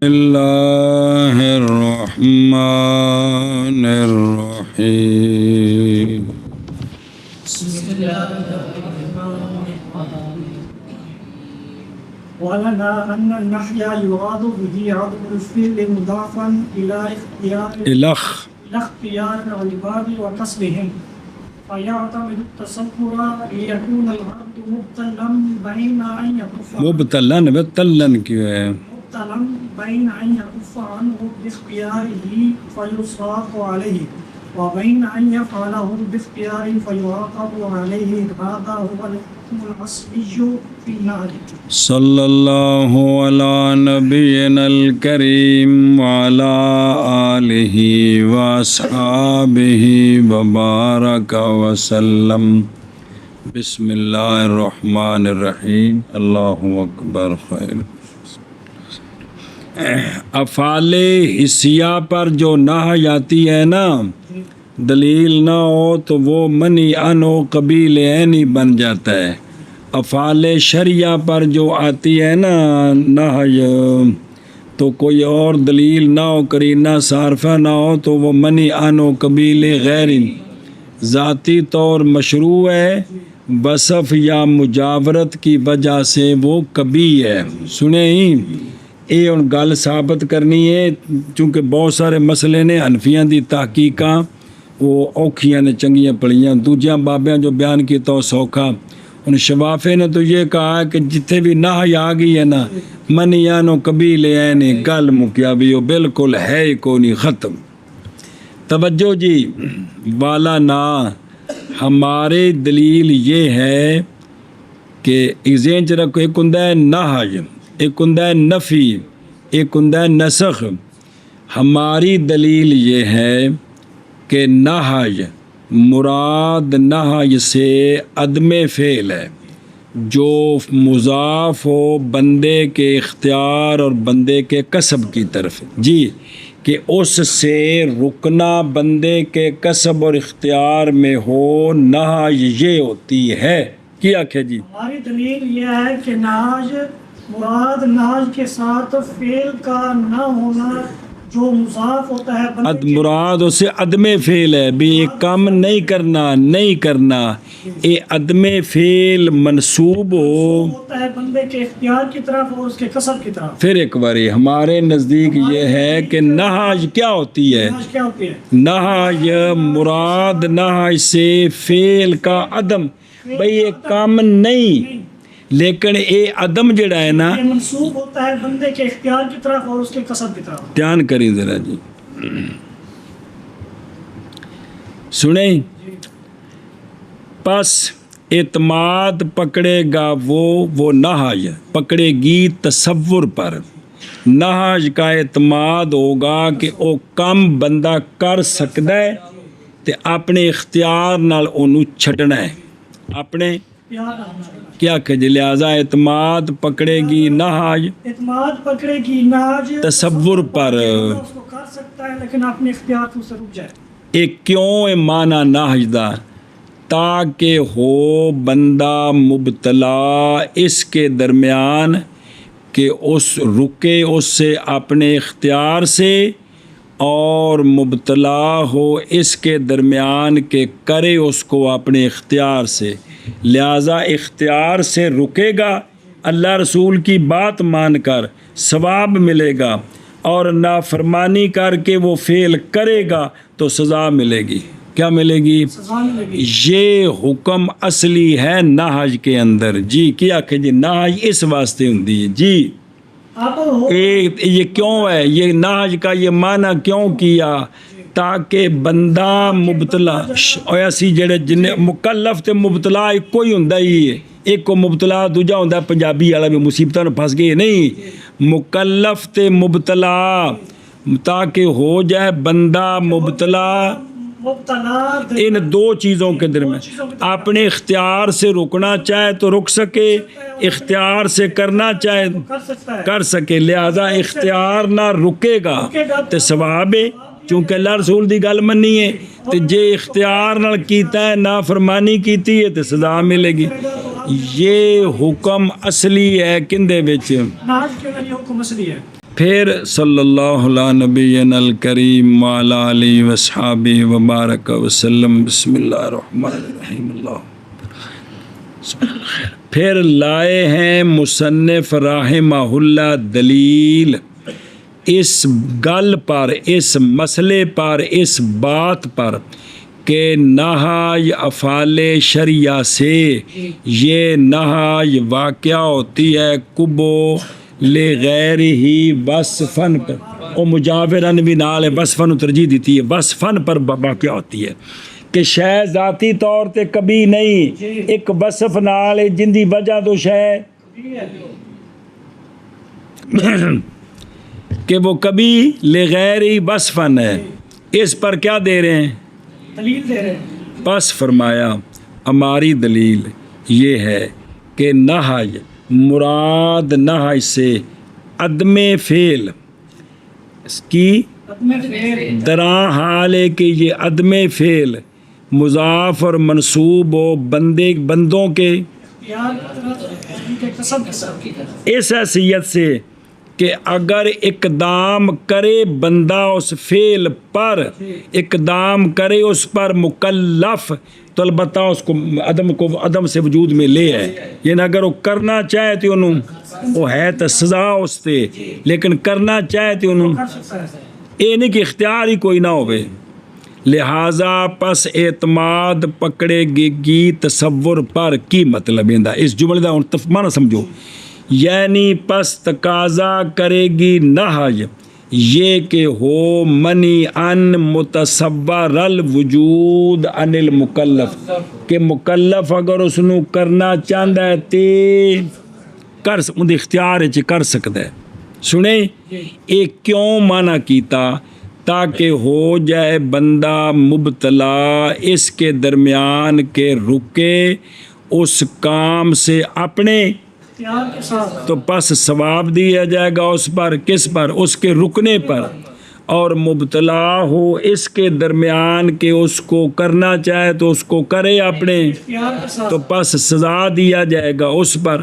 اللہ الرحمن الرحیم ولنا أن النحي يراد به عدم الفعل مضافا إلى اختيار العباد وكسبهم فيعتمد التصور ليكون العبد مبتلا بين أن يكف عنه باختياره فيصاق عليه وبين أن يفعله باختياره فيعاقب عليه. هذا هو الحكم الأصلي في النهي. صلی اللہ علی نبینا الکریم وعلی آلہ واصحابہ وبارک وسلم. بسم اللہ الرحمن الرحیم. اللہ اکبر. خیر. افعال حسیہ پر جو نہی آتی ہے نا، دلیل نہ ہو تو وہ منی ان و قبیل عینی بن جاتا ہے. افعال شرعیہ پر جو آتی ہے نا نہی، تو کوئی اور دلیل نہ ہو، قرینہ صارفہ نہ ہو، تو وہ منی ان و قبیل غیر ذاتی طور مشروع ہے، وصف یا مجاورت کی وجہ سے وہ کبھی ہے. سنیں ہی یہ ہن گل ثابت کرنی ہے، چونکہ بہت سارے مسئلے نے حنفیاں دی تحقیقاں وہ اوکھیاں نے چنگیاں پڑھیاں، دوجیاں بابیاں جو بیان کیتا وہ سوکھا. ان شوافے نے تو یہ کہا ہے کہ جتنے بھی نہی آ گئی ہے نا، منیانو قبیل عینی، گل مکیا بھی وہ بالکل ہے ہی کو نہیں، ختم. توجہ جی والا نا، ہمارے دلیل یہ ہے کہ ذہن چ رکھو، ایک ہوندا ہے نہی، ایک ہوندا ہے نفی، ایک ہوندا ہے نسخ. ہماری دلیل یہ ہے کہ نہی مراد نہی سے عدم فعل ہے، جو مضاف ہو بندے کے اختیار اور بندے کے کسب کی طرف جی، کہ اس سے رکنا بندے کے کسب اور اختیار میں ہو، نہی یہ ہوتی ہے. کیا کہ جی ہماری دلیل یہ ہے کہ نہج مراد نہج کے ساتھ فعل کا نہ ہونا، جو مضاف ہوتا ہے مراد اس سے عدم فعل ہے، بھی یہ کام نہیں کرنا، یہ عدم فعل منصوب ہوتا ہے بندے کے اختیار کی طرف اور اس کے کسب کی طرف. پھر ایک باری ہمارے نزدیک یہ ہے کہ نہج کیا ہوتی ہے، نہج مراد نہج سے فعل کا عدم، بھئی یہ کام نہیں، لیکن اے عدم جڑا ہے نا منسوب ہوتا ہے بندے کے اختیار کی طرف اور اس کے کسب کی طرف. دھیان کریں ذرا جی، سنیں. پس اعتماد پکڑے گا وہ نہج پکڑے گی تصور پر. نہج کا اعتماد ہوگا کہ او کم بندہ کر سکتا ہے تے اپنے اختیار نال اونوں چھڈنا ہے، اپنے کیا کہ لہذا اعتماد پکڑے گی نہج تصور پر. اس کو کر سکتا ہے لیکن اپنے اختیار سے رک جائے. ایک کیوں ہے معنی نہج دا، تاکہ ہو بندہ مبتلا اس کے درمیان کہ اس رکے اس سے اپنے اختیار سے، اور مبتلا ہو اس کے درمیان کہ کرے اس کو اپنے اختیار سے. لہذا اختیار سے رکے گا، اللہ رسول کی بات مان کر ثواب ملے گا، اور نافرمانی کر کے وہ فعل کرے گا تو سزا ملے گی. کیا ملے گی؟ یہ حکم اصلی ہے نہج کے اندر جی. کیا کہ جی نہج اس واسطے ہوندی ہے جی. یہ کیوں ہے، یہ نہج کا یہ معنی کیوں کیا، تاکہ بندہ مبتلا ایسی جڑے جن مکلف تے مبتلا ایک کوئی ہوندا ہی ہے، ایک کو مبتلا دوجا ہوندا پنجابی والا بھی مصیبتاں نوں پھس گئے نہیں، مکلف تے مبتلا، تاکہ ہو جائے بندہ مبتلا ان دو چیزوں کے درمیان. اپنے اختیار سے رکنا چاہے تو رک سکے، اختیار سے کرنا چاہے کر سکے. لہذا اختیار نہ رکے گا تو ثواب ہے، چونکہ اللہ رسول دی گل منی ہے، تو جے اختیار نال کیتا ہے نافرمانی کیتی ہے تو سزا ملے گی. یہ حکم اصلی ہے کندے وچ، نہج کے لیے حکم اصلی ہے. پھر صلی اللہ علیہ نبینا الکریم وعلی آلہ وصحابہ وبارک وسلم. بسم اللہ الرحمن الرحیم. اللہ پھر لائے ہیں مصنف رحمہ اللہ دلیل اس گل پر، اس مسئلے پر، اس بات پر کہ نہی افعال شرعیہ سے یہ نہی واقع ہوتی ہے کبو لغیر ہی وصفن پر، اور مجاورن بھی نال وصفن ترجیح دیتی ہے، وصفن پر واقع ہوتی ہے کہ شے ذاتی طور تے کبھی نہیں، ایک وصف نال جن دی وجہ تو شے کہ وہ کبھی لغیر ہی وصفن ہے. اس پر کیا دے رہے ہیں؟ دلیل دے رہے ہیں. پس فرمایا ہماری دلیل یہ ہے کہ نہی مراد نہی سے عدم فعل اس کی درا حال ہے کہ یہ عدم فعل مضاف اور منصوب و بندوں کے اس حیثیت سے کہ اگر اقدام کرے بندہ اس فعل پر، اقدام کرے اس پر مکلف، تو البتہ اس کو عدم سے وجود میں لے ہے. یعنی اگر وہ کرنا چاہے تو انہوں وہ ہے تو سزا اس تے، لیکن کرنا چاہے تو انہوں یہ نہیں کہ اختیار ہی کوئی نہ ہوئے. لہٰذا پس اعتماد پکڑے گی تصور پر. کی مطلب ہے اس جملے دا معنی سمجھو، یعنی پس تقاضا کرے گی نہی یہ کہ ہو منی ان متصور الوجود ان المکلف، کہ مکلف اگر اس نو کرنا چاہتا ہے تے کر ان اختیار چ کر سکتا ہے. سنیں یہ کیوں مانا کیتا؟ تاکہ ہو جائے بندہ مبتلا اس کے درمیان کے رکے اس کام سے اپنے، تو پس ثواب دیا جائے گا اس پر. کس پر؟ اس کے رکنے پر. اور مبتلا ہو اس کے درمیان کہ اس کو کرنا چاہے تو اس کو کرے اپنے، تو پس سزا دیا جائے گا اس پر.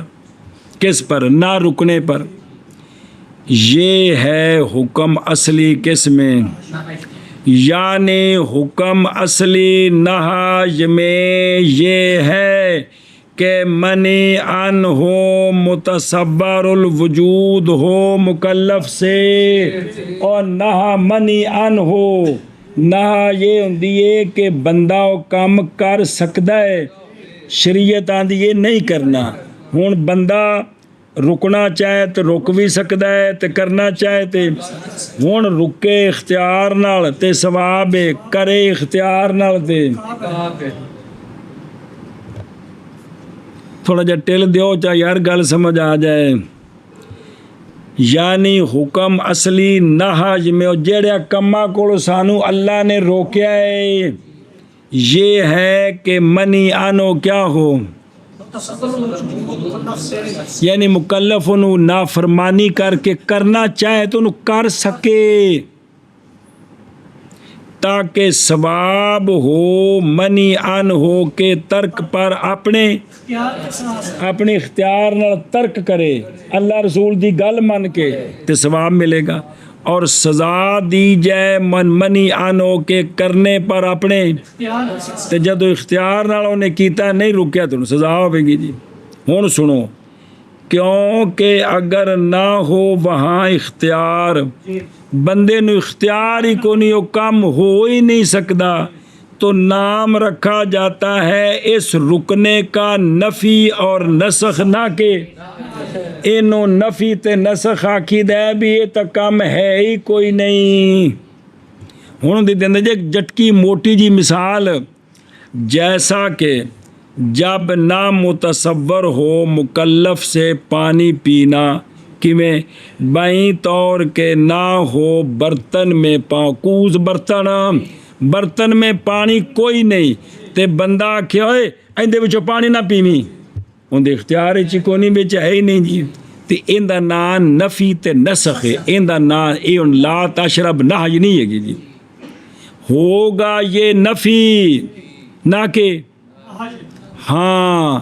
کس پر؟ نہ رکنے پر. یہ ہے حکم اصلی کس میں؟ یعنی حکم اصلی نہی میں یہ ہے کہ منی ان ہو متصور الوجود ہو مکلف سے، اور نہ منی ان ہو نہ یہ ہوندی ہے کہ بندہ وہ کام کر سکتا ہے. شریعت آندی یہ نہیں کرنا. ہوں بندہ رکنا چاہے تو رک بھی سکتا ہے تے کرنا چاہے تے ہوں رکے اختیار نال تے ثواب ہے، کرے اختیار نال تے. تھوڑا جا ٹل دیو چاہے یار گل سمجھ آ جائے. یعنی حکم اصلی نہج میں جڑے کما کو سانو اللہ نے روکیا ہے یہ ہے کہ منی آنو کیا ہو، یعنی مکلف انہوں نافرمانی کر کے کرنا چاہے تو انہوں کر سکے تاکہ ثواب ہو. منی ان ہو کہ ترک پر اپنے اختیار نال ترک کرے، اللہ رسول دی گل من کے تے ثواب ملے گا. اور سزا دی جائے منی ان ہو کے کرنے پر اپنے، تے جدو اختیار نال انہیں کیتا نہیں رکیا تو سزا ہوے گی. جی ہن سنو، کیونکہ اگر نہ ہو وہاں اختیار، بندے نو اختیار ہی کو نہیں، وہ کام ہو ہی نہیں سکتا، تو نام رکھا جاتا ہے اس رکنے کا نفی اور نسخ. نہ کہ انہوں نفی تے نسخ آکھی دے بھی یہ تو کام ہے ہی کوئی نہیں. ہوں دی دیں جے جٹکی موٹی جی مثال، جیسا کہ جب نہ متصور ہو مکلف سے پانی پینا، کیویں بائیں طور کے نہ ہو برتن میں پاکوز برتن میں پانی کوئی نہیں تے بندہ آکھے ہوئے ایندے وچوں پانی نہ پیویں، اندے اختیار چ کوئی نہیں، بچ ہے ہی نہیں. جی تے ان دا نام نفی تے نسخ ہے. ان دا نام اے لا تشرب نہی نہیں ہے گی. جی ہوگا یہ نفی نہ کہ ہاں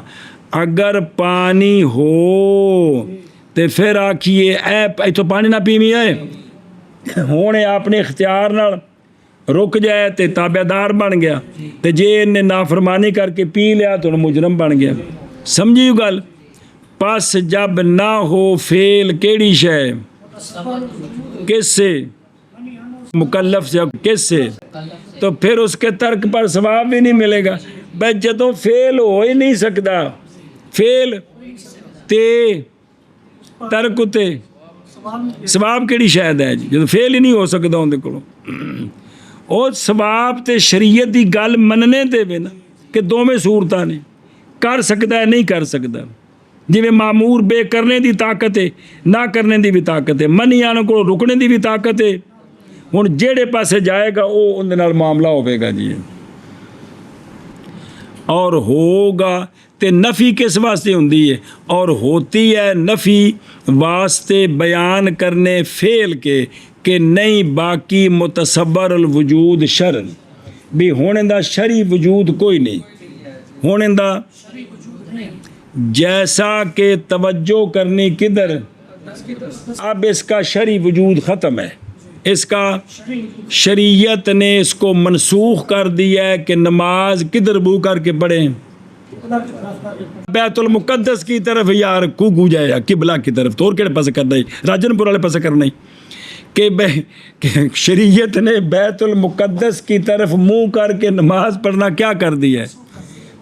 اگر پانی ہو ਤੇ ਫਿਰ ਆਖੀਏ ਐ ਇੱਥੋਂ ਪਾਣੀ ਨਾ ਪੀਵੀਂ ਏ, ਹੁਣ ਇਹ ਆਪਣੇ ਇਖਤਿਆਰ ਨਾਲ ਰੁਕ ਜਾਏ ਤੇ ਤਾਬੇਦਾਰ ਬਣ ਗਿਆ, ਤੇ ਜੇ ਇਹਨੇ ਨਾਫਰਮਾਨੀ ਕਰਕੇ ਪੀ ਲਿਆ ਤਾਂ ਮੁਜਰਮ ਬਣ ਗਿਆ। ਸਮਝੀ ਗੱਲ? پس جب نہ ہو فعل کیڑی شے کس سے مکلف سے کس سے تو پھر اس کے ترک پر ثواب بھی نہیں ملے گا۔ بھائی جدوں فعل ہو ہی نہیں سکتا، فعل تے ترک تے ثواب کیڑی شاید ہے جی، جدوں فعل ہی نہیں ہو سکتا اون دے کولوں او ثواب تے شریعت دی گل مننے تے وے نا کہ دوویں صورتاں نے کر سکتا ہے نہیں کر سکتا۔ جویں معمور بے کرنے دی طاقت ہے، نہ کرنے دی بھی طاقت ہے، منی آنے کو رکنے دی بھی طاقت ہے، ہن جیڑے پاسے جائے گا او اون دے نال معاملہ ہوے گا جی۔ اور ہوگا تے نفی کس واسطے ہوندی ہے؟ اور ہوتی ہے نفی واسطے بیان کرنے فعل کے کہ نہیں باقی متصور الوجود شرن، بھی ہونے دا شرعی وجود کوئی نہیں، ہونے دا جیسا کہ توجہ کرنی کدھر، اب اس کا شرعی وجود ختم ہے، اس کا شریعت نے اس کو منسوخ کر دیا ہے کہ نماز کدھر بو کر کے پڑھیں، بیت المقدس کی طرف یار کو جائے یا قبلہ کی طرف، تو اور کہڑے پاس کرنا ہے، راجن پور والے پاس کرنا ہے کہ شریعت نے بیت المقدس کی طرف منہ کر کے نماز پڑھنا کیا کر دیا ہے،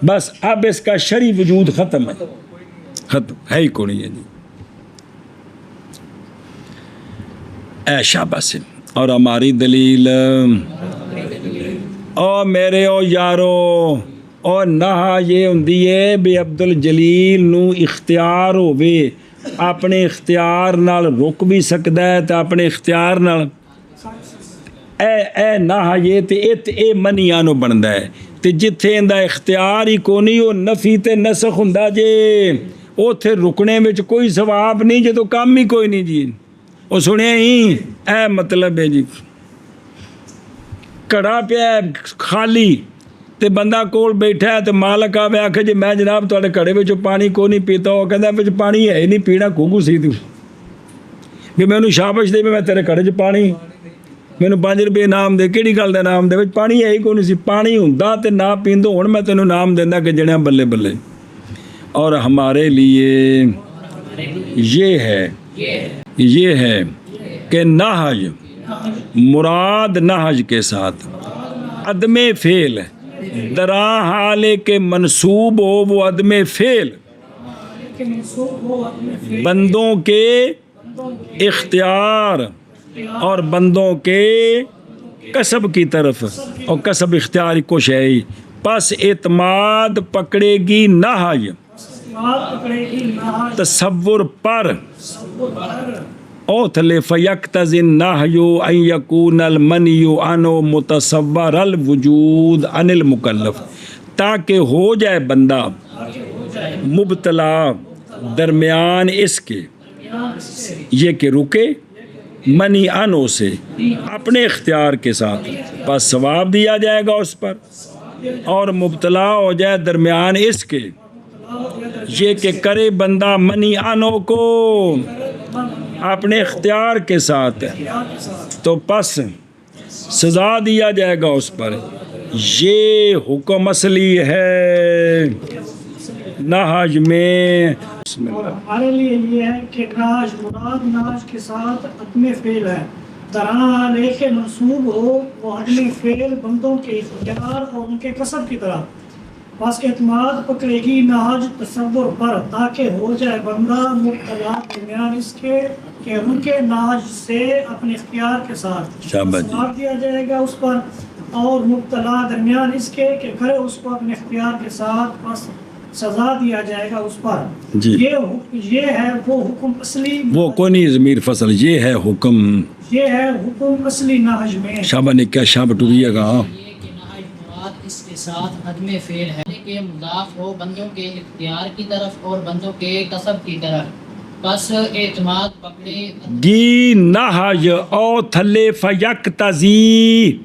بس اب اس کا شرعی وجود ختم ہے، ختم ہے ہی کو نہیں ہے جی۔ اے شاباش۔ اور ہماری دلیل او میرے او یارو او نہا یہ ہوندی ہے بھی عبدالجلیل نو اختیار ہووے، اپنے اختیار نال رک بھی سکدا ہے تے اپنے اختیار نال اے نہا یہ تے اے منیاں نو بندا ہے، تے جتھے اندا اختیار ہی کو نہیں او نفی تے نسخ ہوندا جے، اوتھے رکنے وچ کوئی ثواب نہیں جے تو کام ہی کوئی نہیں جی۔ او سنیا ہی اے مطلب ہے جی، کڑا پیا خالی تے بندہ کول بیٹھا ہے تے مالک آوے آکھے جی میں جناب تواڈے کڑے وچ پانی کو نہیں پیتا، او کہندا وچ پانی ہے ہی نہیں پینا کو سی تو بھی مینوں شابش دے میں تیرے کڑے چ پانی مینوں 5 روپے انعام دے، کیڑی گل دا انعام دے، وچ پانی ہے ہی کوئی نہیں سی، پانی ہوندا تے نہ پیندو، ہن میں تینوں انعام دیندا کہ جڑیاں بلے بلے۔ اور ہمارے لیے یہ ہے کہ نہج مراد نہج کے ساتھ عدم فعل درا حالے کے منصوب ہو وہ عدم فعل بندوں کے اختیار اور بندوں کے کسب کی طرف، اور کسب اختیار کو شے پس اعتماد پکڑے گی نہج تصور پر اوتھلے فیقتضی النہی ان یکون المنی عنہ متصور الوجود عن المکلف، تاکہ ہو جائے بندہ مبتلا درمیان اس کے یہ کہ رکے منی عنہ سے اپنے اختیار کے ساتھ، پس ثواب دیا جائے گا اس پر، اور مبتلا ہو جائے درمیان اس کے یہ کہ کرے بندہ منی عنہ کو اپنے اختیار کے ساتھ تو پس سزا دیا جائے گا اس پر۔ یہ حکم اصلی ہے نہج میں۔ اور ہمارے لیے یہ ہے کہ ناج مراد ناج کے ساتھ عدم فعل ہے، طرح لے کے منصوب ہو وہ عدم فعل بندوں کے اختیار اور ان کے کسب کی طرح، بس اعتماد پکڑے گی ناج تصور پر، تاکہ ہو جائے بندہ مبتلا درمیان اس کے کہ ان کے ناج سے اپنے اختیار کے ساتھ ثواب دیا جائے گا اس پر، اور مبتلا درمیان اس کے کہ کرے اس کو اپنے اختیار کے ساتھ بس سزا دیا جائے گا اس پر جی۔ یہ ہے وہ حکم اصلی، وہ کوئی نہیں ضمیر فصل، یہ ہے حکم، یہ ہے حکم اصلی نہج میں۔ شابہ نے کیا شابہ ٹوریے گا اس کے ساتھ عدم فعل ہے کہ مضاف ہو بندوں کے اختیار کی طرف اور بندوں کے کسب کی طرف، پس اعتماد پکڑے گی نہج او تھلے فیقتضی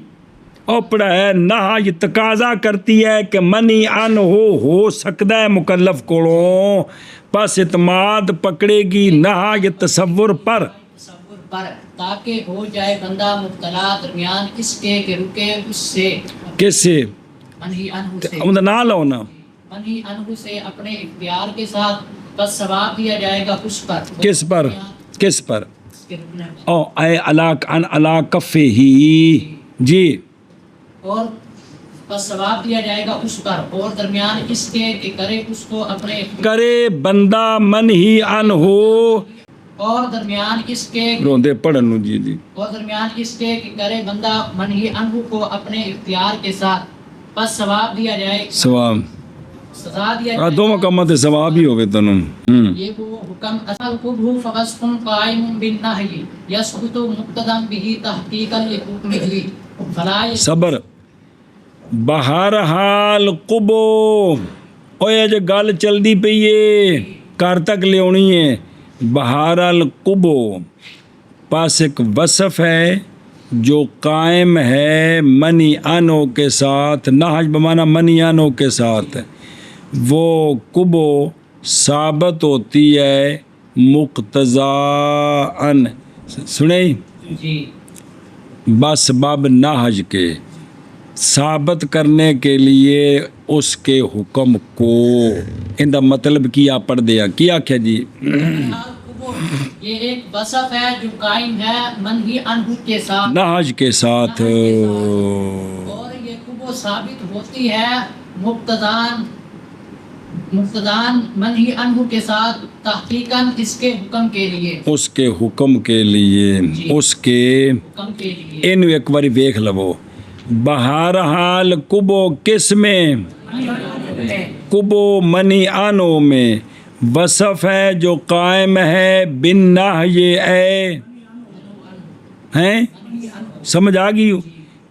اور پڑھا ہے نہ یہ تقاضا کرتی ہے کہ منی ان ہو سکتا ہے مکلف کو پس اعتماد پکڑے گی نہ یہ تصور پر تاکہ ہو جائے بندہ مبتلا درمیان اس کے کہ رکے اس سے کس سے منہی عنہ سے نہ لو نا منہی عنہ سے اپنے اختیار کے ساتھ بس ثواب دیا جائے گا اس پر کس پر کس پر اس کے رکنے پر۔ او اے علا کفے ہی جی اور بس ثواب دیا جائے گا اس پر اور درمیان اس کے کہ کرے اس کو اپنے کرے بندہ منہی ان ہو اور درمیان اس کے روندے پڑھن جی جی اور درمیان اس کے کہ کرے بندہ منہی عنہ کو اپنے اختیار کے ساتھ بس ثواب دیا جائے ثواب سزا دیا جائے دو مقامات ثواب ہی ہوگے تنم یہ وہ حکم اصل قبہ فغسق قائم بالنہی یسقط مقتدم به تحقیقا لحکمہ فلا صبر بہرحال قبو اوے جو گل چلدی پئی ہے کر تک لیونی ہے بہرحال قبو پاس ایک وصف ہے جو قائم ہے منی انو کے ساتھ نہج بمانا منی انو کے ساتھ وہ قبو ثابت ہوتی ہے مقتضاً سنیں جی بسبب نہج کے ثابت کرنے کے لیے اس کے حکم کو ان دا مطلب کیا پڑھ دیا کیا کیا جی یہ ایک وصف ہے جو قائم ہے منہی عنہ کے ساتھ نہج کے ساتھ اور یہ قبو ثابت ہوتی ہے مقتدان منہی عنہ کے ساتھ تحقیقاً اس کے حکم کے لیے اس کے حکم کے لیے اس کے حکم کے لیے ان ایک باری دیکھ لو بہرحال قبو کس میں قبو منی آنو میں وصف ہے جو قائم ہے بن نہی اے ہیں سمجھ آ گئی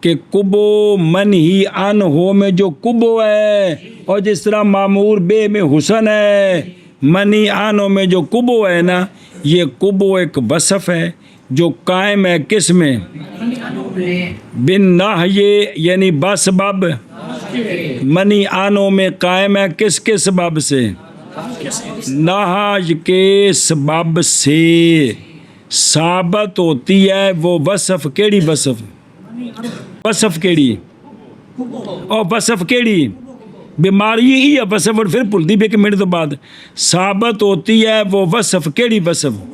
کہ قبو منہی ان ہو میں جو قبو ہے اور جس طرح معمور بے میں حسن ہے منی آنو میں جو قبو ہے نا یہ قبو ایک وصف ہے جو قائم ہے کس میں بن نہی یعنی بسبب منی آنو میں قائم ہے کس کے سبب سے نہج کے سبب سے ثابت ہوتی ہے وہ وصف کیڑی وصف کیڑی اور وصف کیڑی بیماری ہی ہے وصف اور پھر بھول دی بھی کہ منٹ تو بعد ثابت ہوتی ہے وہ وصف کیڑی وصف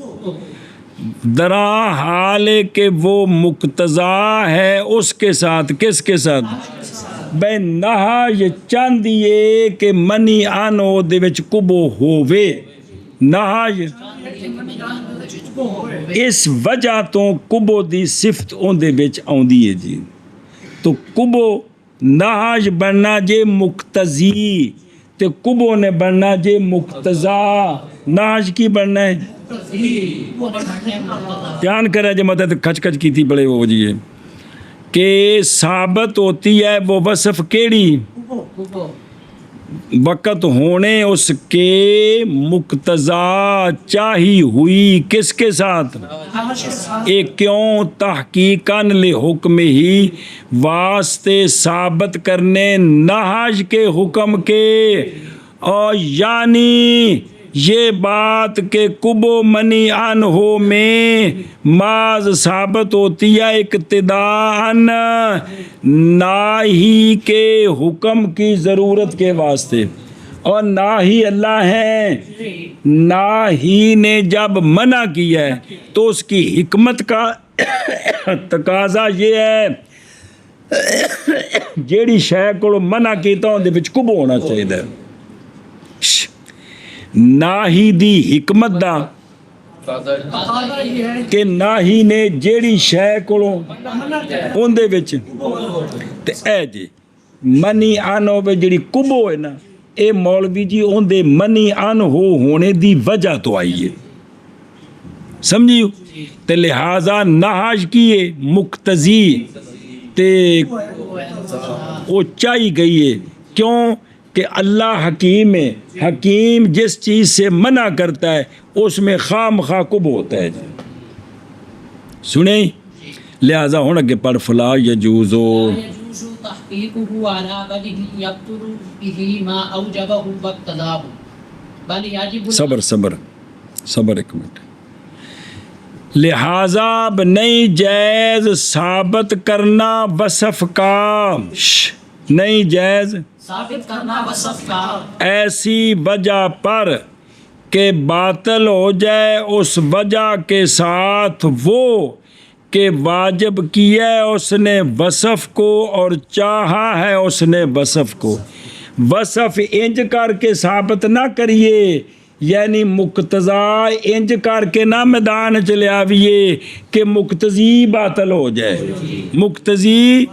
درا حال کہ وہ مقتضا ہے اس کے ساتھ کس کے ساتھ بے نہج چاندیے کہ منی آنو دے وچ قبو ہووے نہج اس وجہ تو قبو دی صفت اون دے وچ آوندی ہے جی تو قبو نہج بننا جے مقتضی تے قبو نے بننا جے مقتضا نہج کی بننا ہے دھیان کرے جے مدد کھچ کھچ کی تھی بڑے وہ جی کہ ثابت ہوتی ہے وہ وصف کیڑی وقت ہونے اس کے مقتضا چاہی ہوئی کس کے ساتھ ایک کیوں تحقیقاً لحکم ہی واسطے ثابت کرنے نہج کے حکم کے اور یعنی یہ بات کہ قبو منی ان ہو میں ماز ثابت ہوتی ہے اقتداءً نہ ہی کے حکم کی ضرورت کے واسطے اور نہ ہی اللہ ہے نہ ہی نے جب منع کیا ہے تو اس کی حکمت کا تقاضا یہ ہے جیڑی شے کو منع کیتا ہوں دے وچ قبو ہونا چاہیے نہ ہی دی حکمت دا کہ نہ ہی نے جیڑی شے کولوں اون دے وچ تے اے جی منی ان ہوے جیڑی قبو ہے نا اے مولوی جی اون دے منی ان ہونے دی وجہ تو آئی ہے سمجھیو تے لہذا نہج کیے مقتضی تے وہ چاہی گئی ہے کیوں کہ اللہ حکیم ہے حکیم جس چیز سے منع کرتا ہے اس میں خواہ مخواہ قبو ہوتا ہے سنیں لہذا ہوں اگے پڑھ فلا یجوزو لا يجوز تحقيقه على وجه يبطل به ما أوجبه واقتضاه بل يجب صبر ایک منٹ. لہذا اب نہیں جائز ثابت کرنا وصف کا نہیں جائز ثابت کرنا وصف کا ایسی وجہ پر کہ باطل ہو جائے اس وجہ کے ساتھ وہ کہ واجب کیا ہے اس نے وصف کو اور چاہا ہے اس نے وصف کو. وصف انج کر کے ثابت نہ کریے یعنی مقتضا انج کر کے نہ میدان چلے آویے کہ مقتضی باطل ہو جائے. مقتضی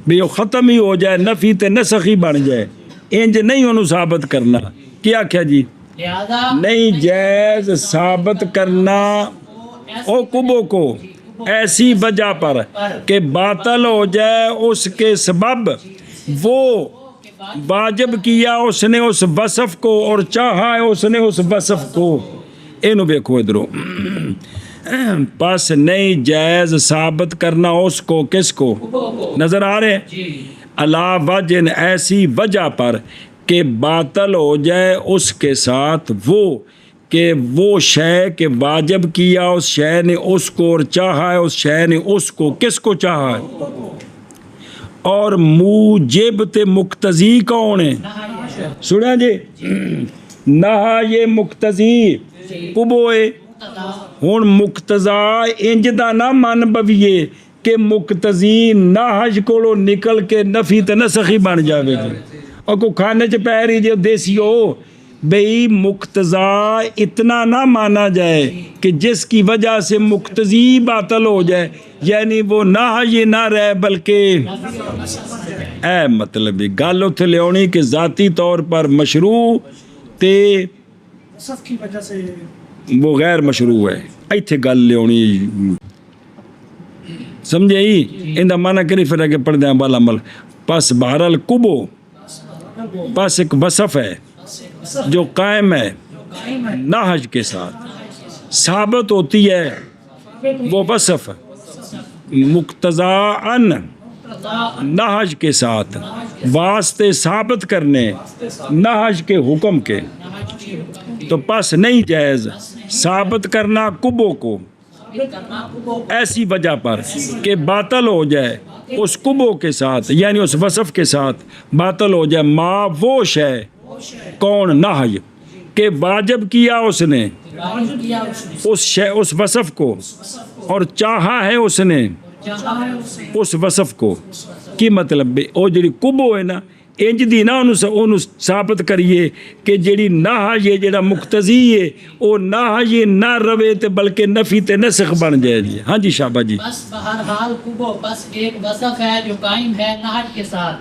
بھی وہ ختم ہی ہو جائے نفی تے نسخی بن جائے. انج نہیں انہوں ثابت کرنا. کیا کیا جی لہذا نہیں جائز ثابت کرنا او کبو کو ایسی وجہ پر کہ باطل ہو جائے اس کے سبب وہ واجب کیا اس نے اس وصف کو اور چاہا ہے اس نے اس وصف کو. اینو دیکھو ادھرو پس نہیں جائز ثابت کرنا اس کو کس کو نظر آ رہے علا وجہ ایسی وجہ پر کہ باطل ہو جائے اس کے ساتھ وہ کہ وہ شے کہ واجب کیا اس شے نے اس کو اور چاہا ہے اس شے نے اس کو کس کو چاہا ہے. اور موجب تے مقتضی کون ہے سنیا جی نہا یہ مقتضی کبوئے ہن مقتضا انج دا نہ من بویے کہ مقتضی نہج کولو نکل کے نفی تے نسخی بن جاوے اور کو کھانے چ پہ رہی جو دیسی ہو بھئی مقتضا اتنا نہ مانا جائے کہ جس کی وجہ سے مقتضی باطل ہو جائے یعنی وہ نہ یہ نہ رہے بلکہ اے مطلب گل اتھے لیونی کہ ذاتی طور پر مشروع تے وصف کی وجہ سے وہ غیر مشروع ہے. ایتھے گل لیونی سمجھے ہی اندہ معنی کری پھر آگے پڑھ دیں بال عمل. پس بہرحال کبو پس ایک وصف ہے جو قائم ہے نہج کے ساتھ ثابت ہوتی ہے وہ وصف مقتضاً نہج کے ساتھ واسطے ثابت کرنے نہج کے حکم کے. تو پس نہیں جائز ثابت کرنا کبو کو ایسی وجہ پر کہ باطل ہو جائے اس کبو کے ساتھ یعنی اس وصف کے ساتھ باطل ہو جائے ما وہ شے کون نہج کہ واجب کیا اس نے اس شے اس وصف کو اور چاہا ہے اس نے اس وصف کو. کی مطلب او جڑی کبو ہے نا انج دی نہ انہوں ثابت کریے کہ جڑی نہج ہے جڑا مقتضی ہے او نہج نہ روے تے بلکہ نفی تے نسخ بن جائے جی. ہاں جی شابہ جی. بس بہرحال کبو بس ایک وصف ہے جو قائم ہے نہج کے ساتھ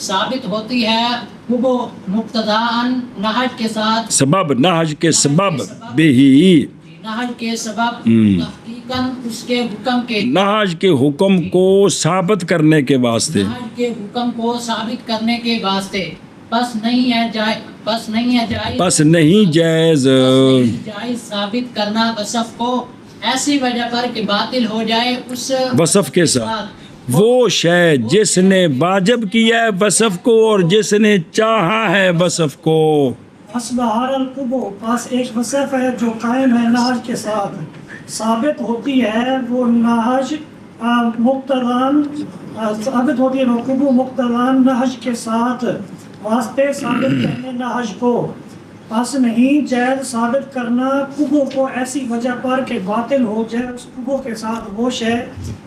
ثابت ہوتی ہے کبو مقتضاً نہج کے ساتھ سبب نہج کے سبب بہی نہج کے سبب تحقیقاً اس کے حکم کے نہج کے حکم کو ثابت کرنے کے واسطے نہج کے حکم کو ثابت کرنے کے واسطے پس نہیں ہے جائز جائز ثابت کرنا وصف کو ایسی وجہ پر کہ باطل ہو جائے اس وصف کے ساتھ وہ شے جس نے واجب کیا ہے وصف کو اور جس نے چاہا ہے وصف کو. پس بہرحال کبو پاس ایک وصف ہے جو قائم ہے نہج کے ساتھ ثابت ہوتی ہے وہ نہج مقتضاً ثابت ہوتی ہے وہ کبو مقتضاً نہج کے ساتھ واسطے ثابت کرنے نہج کو. پس نہیں جائز ثابت کرنا کبو کو ایسی وجہ پر کہ باطل ہو جائے اس کبو کے ساتھ وہ شے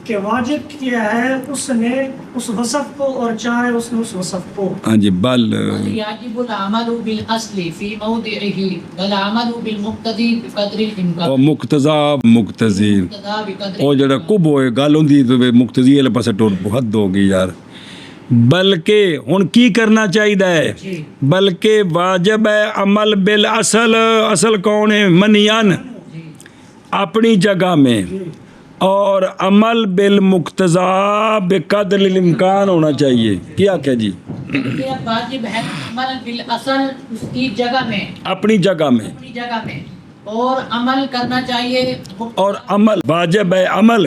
کہ واجب کیا ہے اس نے اس وصف کو اور چاہے اس نے اس وصف کو. ہاں جی بل یجب العمل بالاصل فی موضعه والعمل بالمقتضی بقدر الامکان. اور مقتضی او جڑا کبو ہے گل ہوندی تے مقتضی والے پاسے ٹور حد ہو گئی یار. بلکہ ہن کی کرنا چاہیے بلکہ واجب ہے عمل بالاصل. اصل کون ہے منیان اپنی جگہ میں اور عمل بالمقتضا بقدر الامکان ہونا چاہیے. کیا کہ جی واجب ہے عمل بالاصل اس کی جگہ میں اپنی جگہ میں اور عمل کرنا چاہیے اور عمل واجب ہے عمل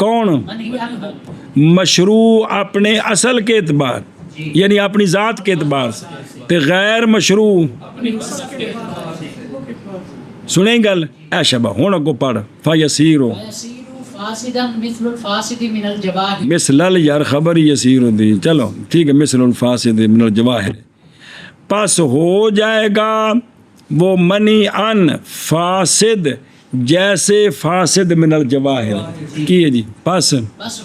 کون منہی عنہ مشروع اپنے اصل کے اعتبار یعنی اپنی ذات کے اعتبار سے تے غیر مشروع سنیں گل اے شبہ ہوں اگو پڑھ فیسیرو ویسیر فاسدا مثل الفاسد من الجواہر مثل یار خبر یسیر دی چلو ٹھیک ہے مثل الفاسد من الجواہر پس ہو جائے گا وہ منی ان فاسد جیسے فاسد من الجواہر کی ہے جی بس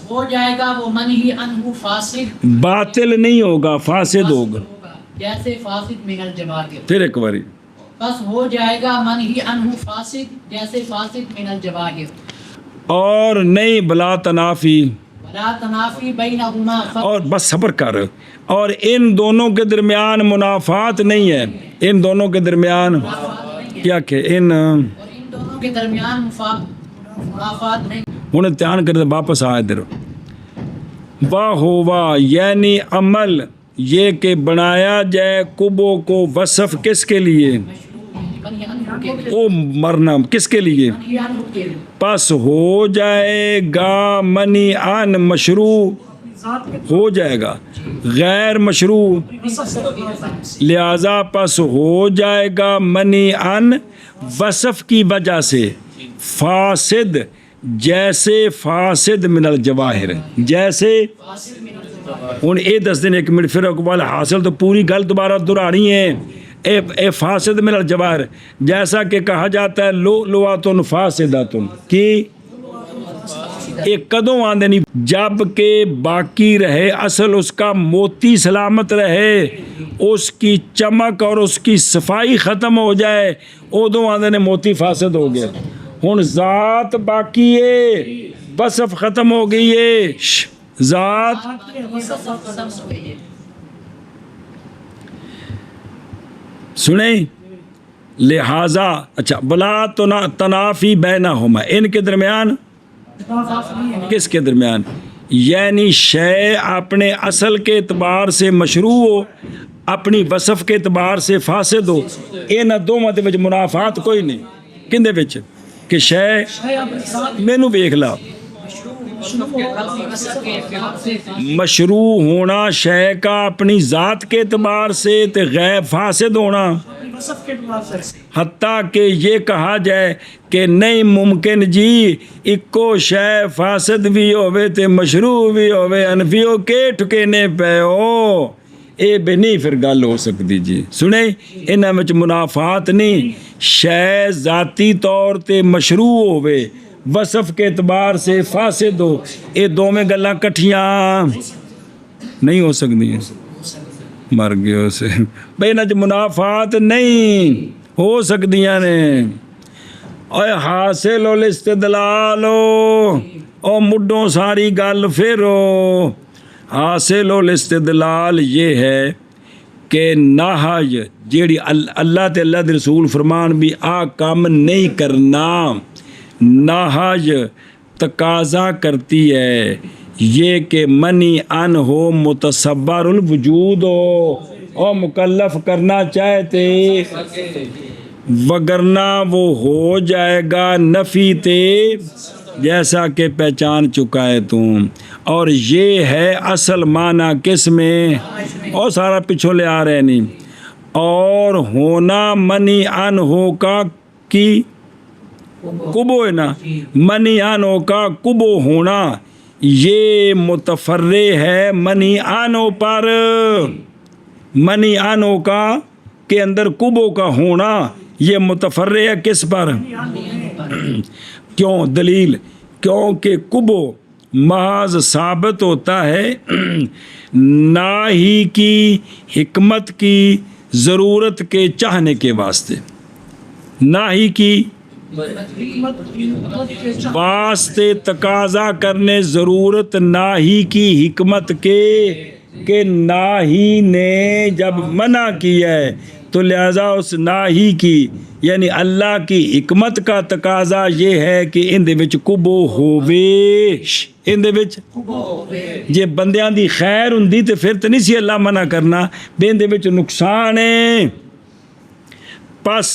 ہو جائے گا وہ منہی عنہ فاسد باطل نہیں ہوگا فاسد ہوگا جیسے فاسد من الجواہر پھر ایک باری بس ہو جائے گا منہی عنہ فاسد جیسے فاسد من الجواہر اور نہیں بلا تنافی ولا تنافی بینہما اور بس صبر کر اور ان دونوں کے درمیان منافات نہیں ہے ان دونوں کے درمیان کیا کہ ان اور ان دونوں کے درمیان منافات نہیں ہوں دھیان کر واپس آ ادھر واہ ہوا یعنی عمل یہ کہ بنایا جائے کبو کو وصف کس کے لیے منہی عنہ کے او مرنا کس کے لیے منہی عنہ کے پس ہو جائے گا منی ان مشروع ذات کے ہو جائے گا غیر مشروع لہذا پس ہو جائے گا منی ان وصف کی وجہ سے فاسد جیسے فاسد من الجواہر جیسے ہوں یہ دس دن ایک منٹ پھر اقبال حاصل تو پوری گل دوبارہ دہرانی ہے اے فاسد من الجواہر جیسا کہ کہا جاتا ہے لؤلؤۃ فاسدۃ کی ایک کدوں آندے نہیں جب کہ باقی رہے اصل اس کا موتی سلامت رہے اس کی چمک اور اس کی صفائی ختم ہو جائے ادوں آندے نے موتی فاسد ہو گیا ہن ذات باقی ہے وصف ختم ہو گئی ہے ذات سنیں لہذا اچھا بلا تنافی بینہما ان کے درمیان کس کے درمیان یعنی شے اپنے اصل کے اعتبار سے مشروع ہو اپنی وصف کے اعتبار سے فاسد ہو ان دونوں دے وچ منافات کوئی نہیں کندے وچ کہ شے مینوں ویکھ لا مشروع ہونا شے کا اپنی ذات کے اعتبار سے تے غیر فاسد ہونا حتیٰ کہ یہ کہا جائے کہ نہیں ممکن جی اکو شے فاسد بھی ہوئے تے مشروع بھی ہوئے انفیو کے ٹھکینے پہ ہو اے بھی نہیں پھر گل ہو سکتی جی سنیں انہاں وچ منافات نہیں شے ذاتی طور تے مشروع ہوئے وصف کے اعتبار سے فاسد ہو یہ دونوں گلاں کٹھیاں نہیں ہو سکتی مر گئے اسے بھائی نہ منافات نہیں ہو سکتیاں نے اے حاصل الاستدلال او مڈوں ساری گل پھرو حاصل الاستدلال یہ ہے کہ نہج جیڑی اللہ تے اللہ دے رسول فرمان بھی آ کام نہیں کرنا نہج تقاضا کرتی ہے یہ کہ منی ان ہو متصور الوجود ہو اور مکلف کرنا چاہتے وگرنہ وہ ہو جائے گا نفی تے جیسا کہ پہچان چکا ہے تم اور یہ ہے اصل معنی کس میں اور سارا پیچھوں لے آ رہے نہیں اور ہونا منی ان ہو کا کی کبو ہے نا منی آنو کا کبو ہونا یہ متفرع ہے منی آنو پر منی آنو کا کے اندر کبو کا ہونا یہ متفرع ہے کس پر کیوں دلیل کیونکہ کبو محض ثابت ہوتا ہے نہ ہی کی حکمت کی ضرورت کے چاہنے کے واسطے نہ ہی کی واسطے تقاضا کرنے ضرورت نہ ہی کی حکمت کے کہ نہ ہی نے جب منع کیا ہے تو لہذا اس نہ ہی کی یعنی اللہ کی حکمت کا تقاضا یہ ہے کہ ان دے وچ کبو ہووے ان دے وچ جے بندیاں دی خیر ہوندی تے پھر تے نہیں سی اللہ منع کرنا بے ان دے وچ نقصان ہے پس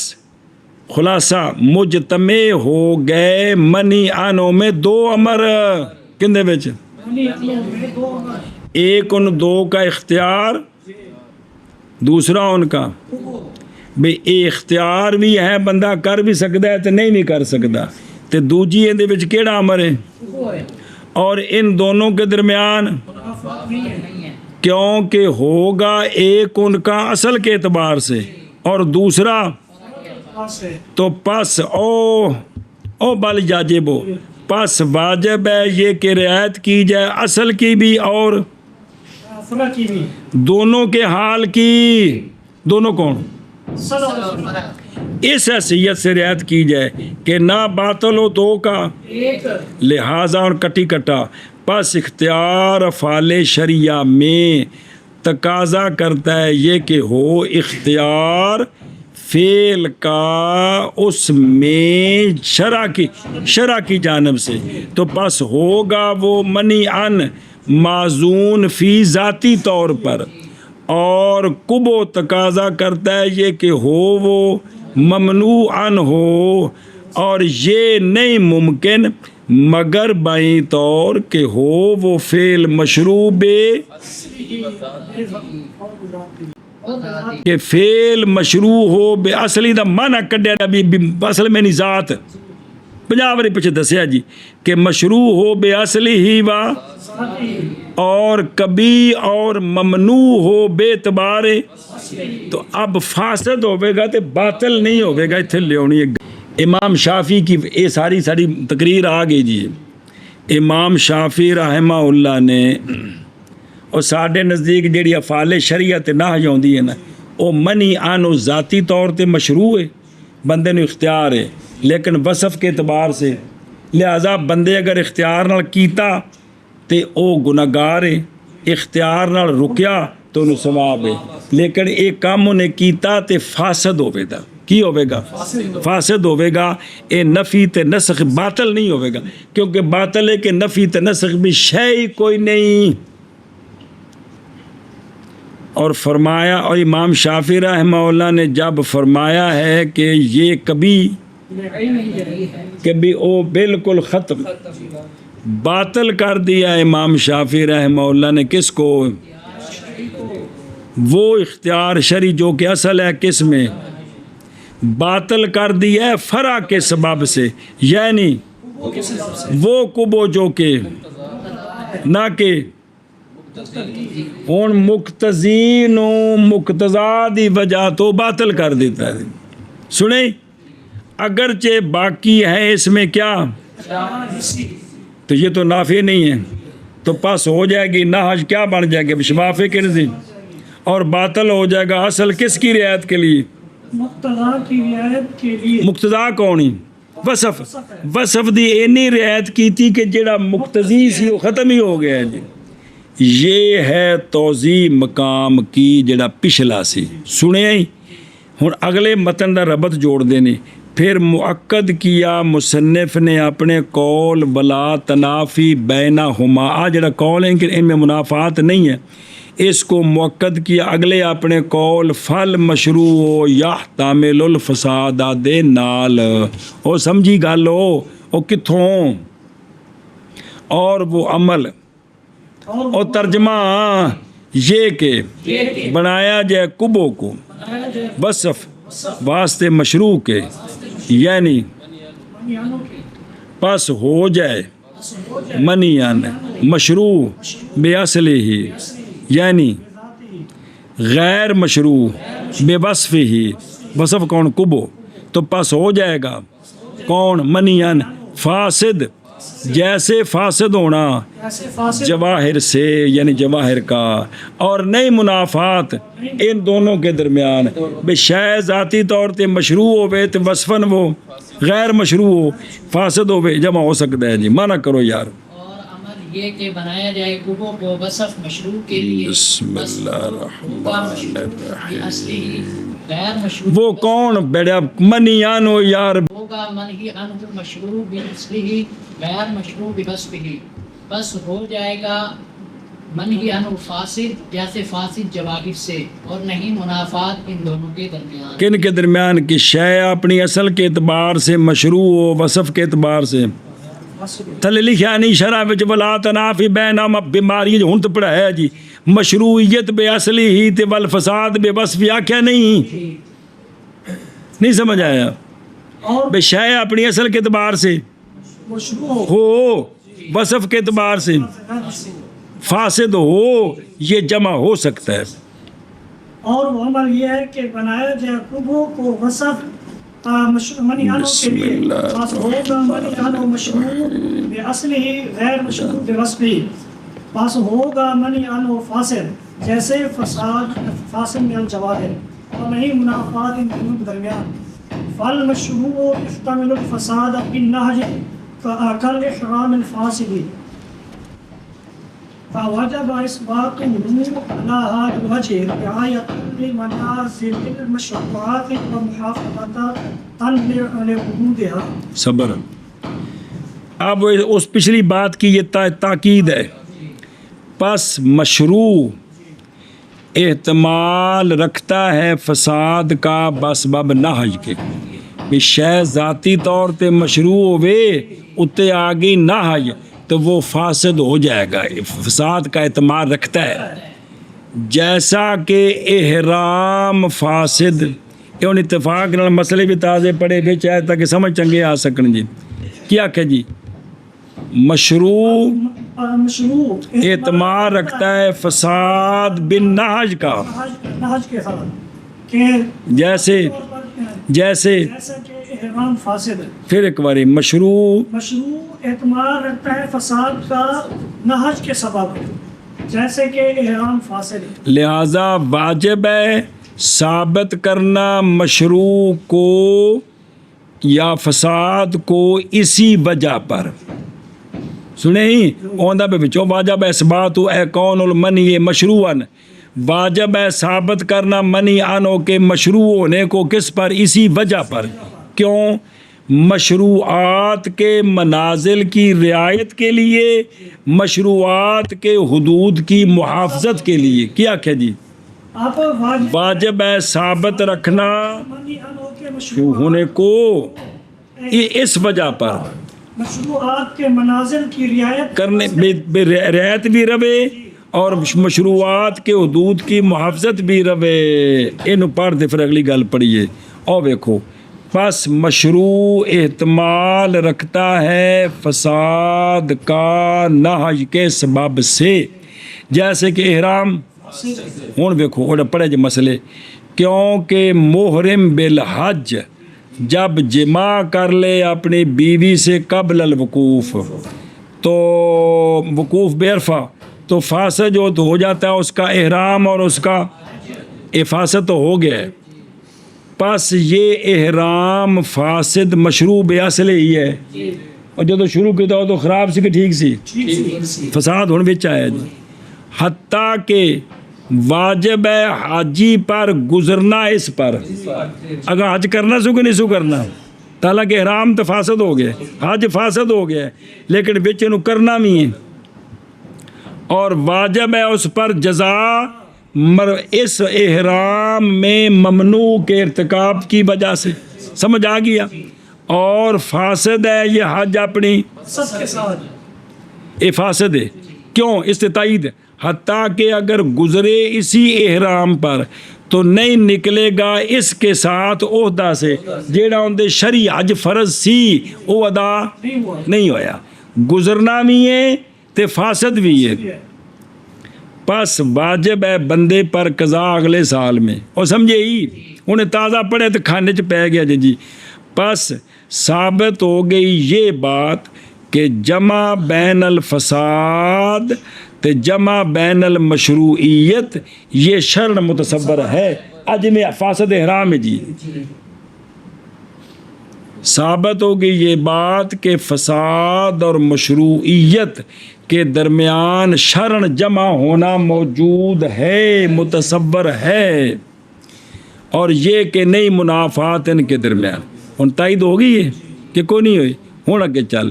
خلاصہ مجتمع ہو گئے منی آنوں میں دو امر کندے وچ منی عقلوں میں دو عمل ایک ان دو کا اختیار دوسرا ان کا بھئی اے اختیار بھی ہے بندہ کر بھی سکتا ہے تے نہیں بھی کر سکتا تے دوجی اندے وچ کیڑا امر ہے وہ ہے اور ان دونوں کے درمیان منافات نہیں ہے نہیں ہے کیونکہ ہوگا ایک ان کا اصل کے اعتبار سے اور دوسرا پاس ہے تو پس او بل یاجب پس واجب ہے یہ کہ رعایت کی جائے اصل کی بھی اور فرا کی بھی دونوں کے حال کی دونوں کون صدق اس حیثیت سے رعایت کی جائے کہ نہ باطل ہو دو کا ایک لہٰذا اور کٹی کٹا پس اختیار افعال شریعہ میں تقاضا کرتا ہے یہ کہ ہو اختیار فعل کا اس میں شرع کی جانب سے تو پس ہوگا وہ منی ان معزون فی ذاتی طور پر اور کبو تقاضا کرتا ہے یہ کہ ہو وہ ممنوع ان ہو اور یہ نہیں ممکن مگر بائیں طور کہ ہو وہ فعل مشروع کہ فعل مشروع ہو بے اصلی دا معنی کڈیا بھی اصل میں نہیں ذات 50 واری پیچھے دسیا جی کہ مشروع ہو بے اصلی ہی وا اور کبھی اور ممنوع ہو بے اعتبار تو اب فاسد ہوئے گا تو باطل نہیں ہوئے گا اتھے لیونی امام شافعی کی یہ ساری تقریر آ گئی جی امام شافعی رحمہ اللہ نے اور ساڈے نزدیک جیڑی افعال شریعت نہی ہوندی ہے نا وہ منی ان و ذاتی طور تے مشروع ہے بندے نو اختیار ہے لیکن وصف کے اعتبار سے لہذا بندے اگر اختیار نال کیتا تے او گناہگار ہے اختیار نال رکیا تو انہوں ثواب ہے لیکن ایک کام انہیں کیتا تے فاسد ہوئے گا کی ہوئے گا فاسد ہوئے گا اے نفی تے نسخ باطل نہیں ہوئے گا کیونکہ باطل ہے کہ نفی تے نسخ بھی شے کوئی نہیں اور فرمایا اور امام شافعی رحمہ اللہ نے جب فرمایا ہے کہ یہ کبھی او بالکل ختم باطل کر دیا امام شافعی رحمہ اللہ نے کس کو وہ اختیار شرعی جو کہ اصل ہے کس میں باطل کر دیا ہے فرع کے سبب سے یعنی وہ کبو جو کہ نہ کہ ہون مقتضین و مقتضا دی وجہ تو باطل کر دیتا ہے سنیں اگرچہ باقی ہے اس میں کیا تو یہ تو نافع نہیں ہے تو پس ہو جائے گی نہج کیا بن جائے گی شفاف کے نظر اور باطل ہو جائے گا اصل کس کی رعایت کے لیے مقتضا کی رعایت کے لیے مقتضا کونی وصف دی اینی رعایت کی تھی کہ جڑا مقتضی سی وہ ختم ہی ہو گیا ہے جی یہ ہے توضیح مقام کی جڑا پچھلا سی سنے ہی ہن اگلے متن دا ربط جوڑ دینے پھر مؤکد کیا مصنف نے اپنے قول بلا تنافی بینہما آ جڑا قول ہے کہ ان میں منافات نہیں ہے اس کو مؤکد کیا اگلے اپنے قول فل مشروع یحتمل الفساد دے نال او سمجھی گل او کتھوں اور وہ عمل اور ترجمہ یہ کہ بنایا جائے کبو کو وصف واسطے مشروع کے یعنی پس ہو جائے منیان مشروع بے اصلی ہی یعنی غیر مشروع بے وصف ہی وصف کون کبو تو پس ہو جائے گا کون منیان فاسد جیسے فاسد ہونا جواہر سے یعنی جواہر کا اور نئی منافات ان دونوں کے درمیان بے شے ذاتی طور تے مشروع ہوئے تے وصفاً وہ غیر مشروع ہو فاسد ہوئے جمع ہو سکتا ہے جی مانا کرو یار اور عمل یہ کہ بنایا جائے کبو کو وصف مشروع کے لیے بسم اللہ الرحمن الرحیم اصلی غیر مشروع وہ کون بیڑا منیان ہو یار ہوگا منہی عنہ مشروع بنسبہ غیر مشروع بوصفہ بس ہو جائے گا منہی عنہ فاسد جیسے فاسد جواہر سے اور نہیں منافات ان دونوں کے درمیان کن کے درمیان کی شے اپنی اصل کے اعتبار سے مشروع ہو وصف کے اعتبار سے تھلے لکھیا نہیں شرح وچ ولا تنافی بینہما بیماری ہن تو پڑھایا جی مشروعیت بے اصلی ہی تے والفساد بے وصفی آکھیا نہیں سمجھ آیا اور بے شے اپنی اصل کے اعتبار سے مشروع ہو وصف کے اعتبار سے فاسد ہو یہ جمع ہو سکتا ہے اور وہ عمل یہ ہے کہ بنایا جائے قبو کو وصف منی عنو کے لیے پس ہوگا منی عنو مشروع بے اصلی ہی غیر مشروع بے وصفی پس ہوگا منی عنو فاسد جیسے فاسد میں الجواہر اور نہیں منافات ان دونوں کے درمیان فالمشروع احتمل الفساد بالنهج كالإحرام الفاسد فوجب إثباته على هذا الوجه رعاية لمنازل المشروعات ومحافظة لحدودها. صبر. اب اس پچھلی بات کی یہ تاکید ہے. پس مشروع احتمال رکھتا ہے فساد کا بسبب نہج کے بھی شے ذاتی طور تے مشروع ہوئے اتے آگئی نہج تو وہ فاسد ہو جائے گا. فساد کا احتمال رکھتا ہے جیسا کہ احرام فاسد. یہ ان اتفاق نال مسئلے بھی تازے پڑے بھی چاہے تاکہ سمجھ چنگے آ سکن جی. کیا کہ جی مشروع اعتماد رکھتا ہے فساد بن نہج کا نہج کے ساتھ کہ جیسے کہ احرام فاسد ہے. پھر ایک باری مشروع اعتماد رکھتا ہے فساد کا نہج کے سبب جیسے کہ احرام فاسد ہے. لہذا واجب ہے ثابت کرنا مشروع کو یا فساد کو اسی وجہ پر. سنے ہی اوندہ پہ بچو واجب ہے اثبات اے کون المنی مشروعاً. واجب ہے ثابت کرنا منی عنو کے مشروع ہونے کو کس پر؟ اسی وجہ پر. کیوں؟ مشروعات کے منازل کی رعایت کے لیے، مشروعات کے حدود کی محافظت کے لیے. کیا کہ جی آپ واجب ہے ثابت رکھنا منی عنو کے مشروع ہونے کو اس وجہ پر مشروعات کے منازل کی رعایت کرنے رعایت بھی رہے اور مشروعات کے حدود کی محافظت بھی رہے. ان پڑھ دے پھر اگلی گل پڑھیے اور دیکھو. پس مشروع احتمال رکھتا ہے فساد کا نہج کے سبب سے جیسے کہ احرام. ہوں دیکھو اور پڑھے جو مسئلے. کیونکہ محرم بالحج جب جمع کر لے اپنی بیوی سے قبل الوقوف تو وقوف بعرفہ تو فاسد جو تو ہو جاتا ہے اس کا احرام اور اس کا فاسد تو ہو گیا ہے. پس یہ احرام فاسد مشروع بے اصل ہی ہے اور جو تو شروع کیا ہو تو خراب سی کہ ٹھیک سی فساد ہونے بچ آیا جی. حتیٰ کہ واجب ہے حاجی پر گزرنا اس پر. اگر حج کرنا سو کہ نہیں سو کرنا حالانکہ احرام تو فاسد ہو گیا حج فاسد ہو گیا لیکن بچے نو کرنا بھی ہے اور واجب ہے اس پر جزا اس احرام میں ممنوع کے ارتکاب کی وجہ سے. سمجھ آ گیا. اور فاسد ہے یہ حج اپنی سب کے ساتھ فاسد ہے. کیوں؟ استطاعت. حتیٰ کہ اگر گزرے اسی احرام پر تو نہیں نکلے گا اس کے ساتھ عہدہ سے جیڑا اندے شرعی حج فرض سی وہ ادا نہیں ہویا. گزرنا بھی ہے تے فاسد بھی ہے. پس واجب ہے بندے پر قضا اگلے سال میں. اور سمجھے ہی انہیں تازہ پڑھے تو کھانے چ پہ گیا جی. پس ثابت ہو گئی یہ بات کہ جمع بین الفساد تے جمع بین المشروعیت یہ شرع متصور ہے. عجم فاسد احرام ہے جی. ثابت ہو گئی یہ بات کہ فساد اور مشروعیت کے درمیان شرع جمع ہونا موجود ہے متصور ہے اور یہ کہ نئی منافات ان کے درمیان. ان تائید ہو گئی ہے کہ کوئی نہیں ہوئی. ہوں اگے چل.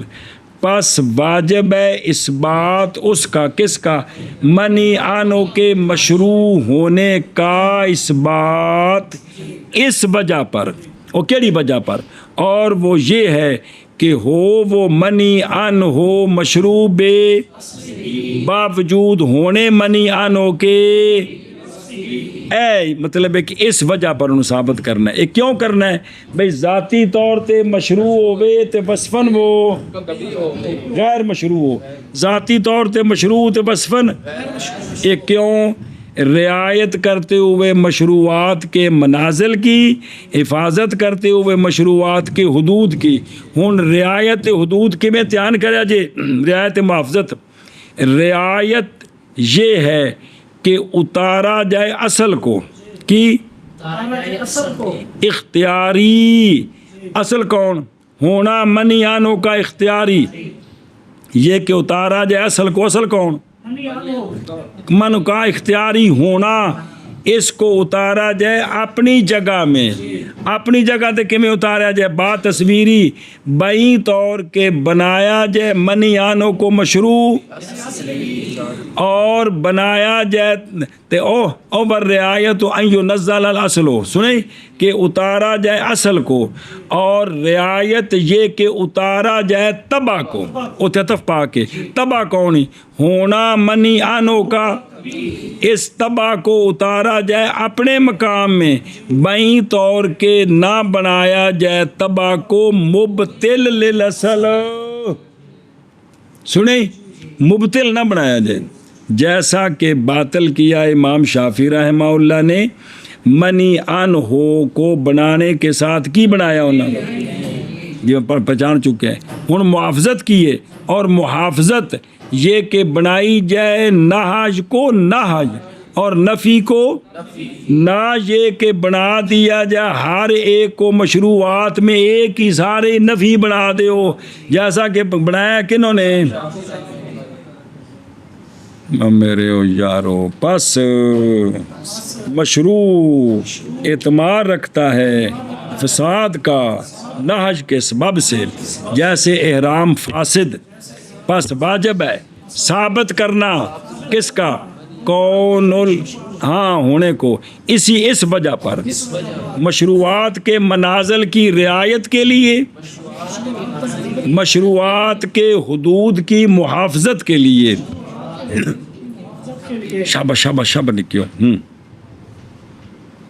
پس واجب ہے اس بات اس کا کس کا منی عنو کے مشروع ہونے کا اس بات اس وجہ پر. اور کیڑی وجہ پر؟ اور وہ یہ ہے کہ ہو وہ منی ان ہو مشروب باوجود ہونے منی ان ہو کے اے مطلب ہے کہ اس وجہ پر انہوں ثابت کرنا ہے. یہ کیوں کرنا ہے بھئی ذاتی طور تے مشروع ہوئے تے وصفاً وہ غیر مشروع ہو, ذاتی طور تے مشروع تے وصفاً یہ کیوں رعایت کرتے ہوئے مشروعات کے منازل کی, حفاظت کرتے ہوئے مشروعات کے حدود کی. ہن رعایت حدود کی میں دھیان کریا جے رعایت محافظت رعایت یہ ہے کہ اتارا جائے اصل کو کی اصل کو اختیاری. اصل کون ہونا منیانوں کا اختیاری, یہ کہ اتارا جائے اصل کو. اصل کون منی ان ہو من کا اختیاری ہونا, اس کو اتارا جائے اپنی جگہ میں. اپنی جگہ تے کیویں اتارا جائے با تصویری بئی طور کے بنایا جائے منیانوں کو مشروع اور بنایا جائے تے او بر رعایت ان ينزل الاصل ہو. سنیں کہ اتارا جائے اصل کو اور رعایت یہ کہ اتارا جائے تبع کو. اتفاق پا کے تبع کون ہونا منی انوں کا, اس تبع کو اتارا جائے اپنے مقام میں بئی طور کے نہ بنایا جائے تبع کو مبتل للاصل. سنیں مبتل نہ بنایا جائے جیسا کہ باطل کیا امام شافعی رحمہ اللہ نے منی ان ہو کو بنانے کے ساتھ کی بنایا انہوں نے یہ پہچان چکے ہیں. ہن محافظت کیے اور محافظت یہ کہ بنائی جائے نہج کو نہج اور نفی کو نہ, یہ کہ بنا دیا جائے ہر ایک کو مشروعات میں ایک ہی سارے نفی بنا دے ہو جیسا کہ بنایا کنہوں نے میرے یارو. پس مشروع اعتماد رکھتا ہے فساد کا نہج کے سبب سے جیسے احرام فاسد. پس واجب ہے ثابت کرنا کس کا کون ہونے کو اس وجہ پر مشروعات کے منازل کی رعایت کے لیے, مشروعات کے حدود کی محافظت کے لیے. شابہ نکیو.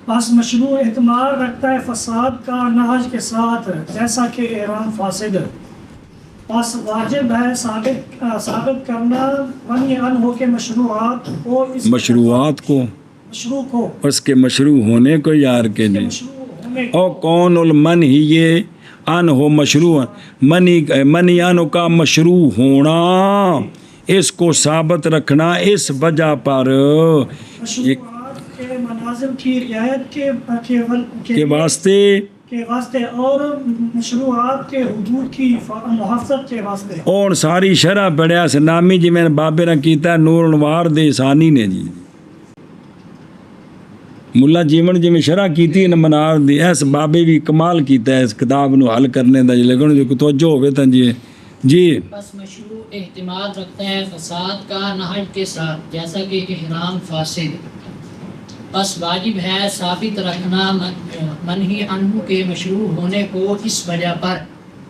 پس مشروع اعتماد رکھتا ہے فساد کا نہج کے ساتھ جیسا کہ احرام فاسد. پس واجب ہے ثابت کرنا منی ان ہو کے مشروعات کو مشروعات کو مشروع کو اس کے مشروع ہونے کو یار کے نہیں مشروع ہونے کو او کون المن ہی یہ ان ہو مشروع منی ان کا مشروع ہونا, اس کو ثابت رکھنا اس وجہ پر مشروعات کے منازل کی رعایت کے واسطے اور مشروعات کے حدود کی محافظت کے واسطے. اور ساری شرح پڑھیا سے نامی جی میں نے بابے نے کیتا ہے نور انوار دے ثانی نے جی ملا جیون جی میں شرح کیتی ہے منار دی ایس بابے بھی کمال کیتا ہے اس کتاب نو حل کرنے دا لیکن جو توجہ ہوئے تھا جی بس مشروع اعتماد رکھتا ہے فساد کا نہج کے ساتھ جیسا کہ احرام فاسد. بس واجب ہے ثابت رکھنا منہی عنہ کے مشروع ہونے کو اس وجہ پر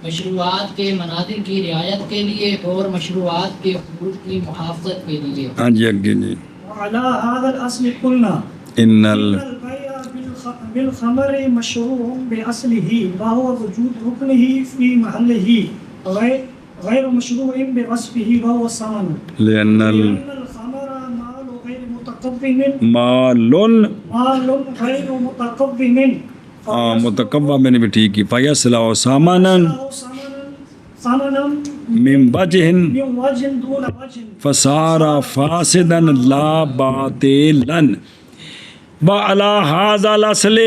مشروعات کے مناظر کی رعایت کے لیے اور مشروعات کے حقوق کی محافظت کے لیے. ہاں جی اگے جی وعلى هذا الاصل قلنا ان البيع بالخمر مشروع باصله وهو وجود ركنه في محله غير مشروع بوصفه وهو الثمن لأن الخمر مال غير متقوم مال غير متقوم متقوہ میں نے بھی ٹھیک کی فیصلہ سامانا من وجہ دون وجه فصار فاسدا لا باطلا وعلى هذا الاصل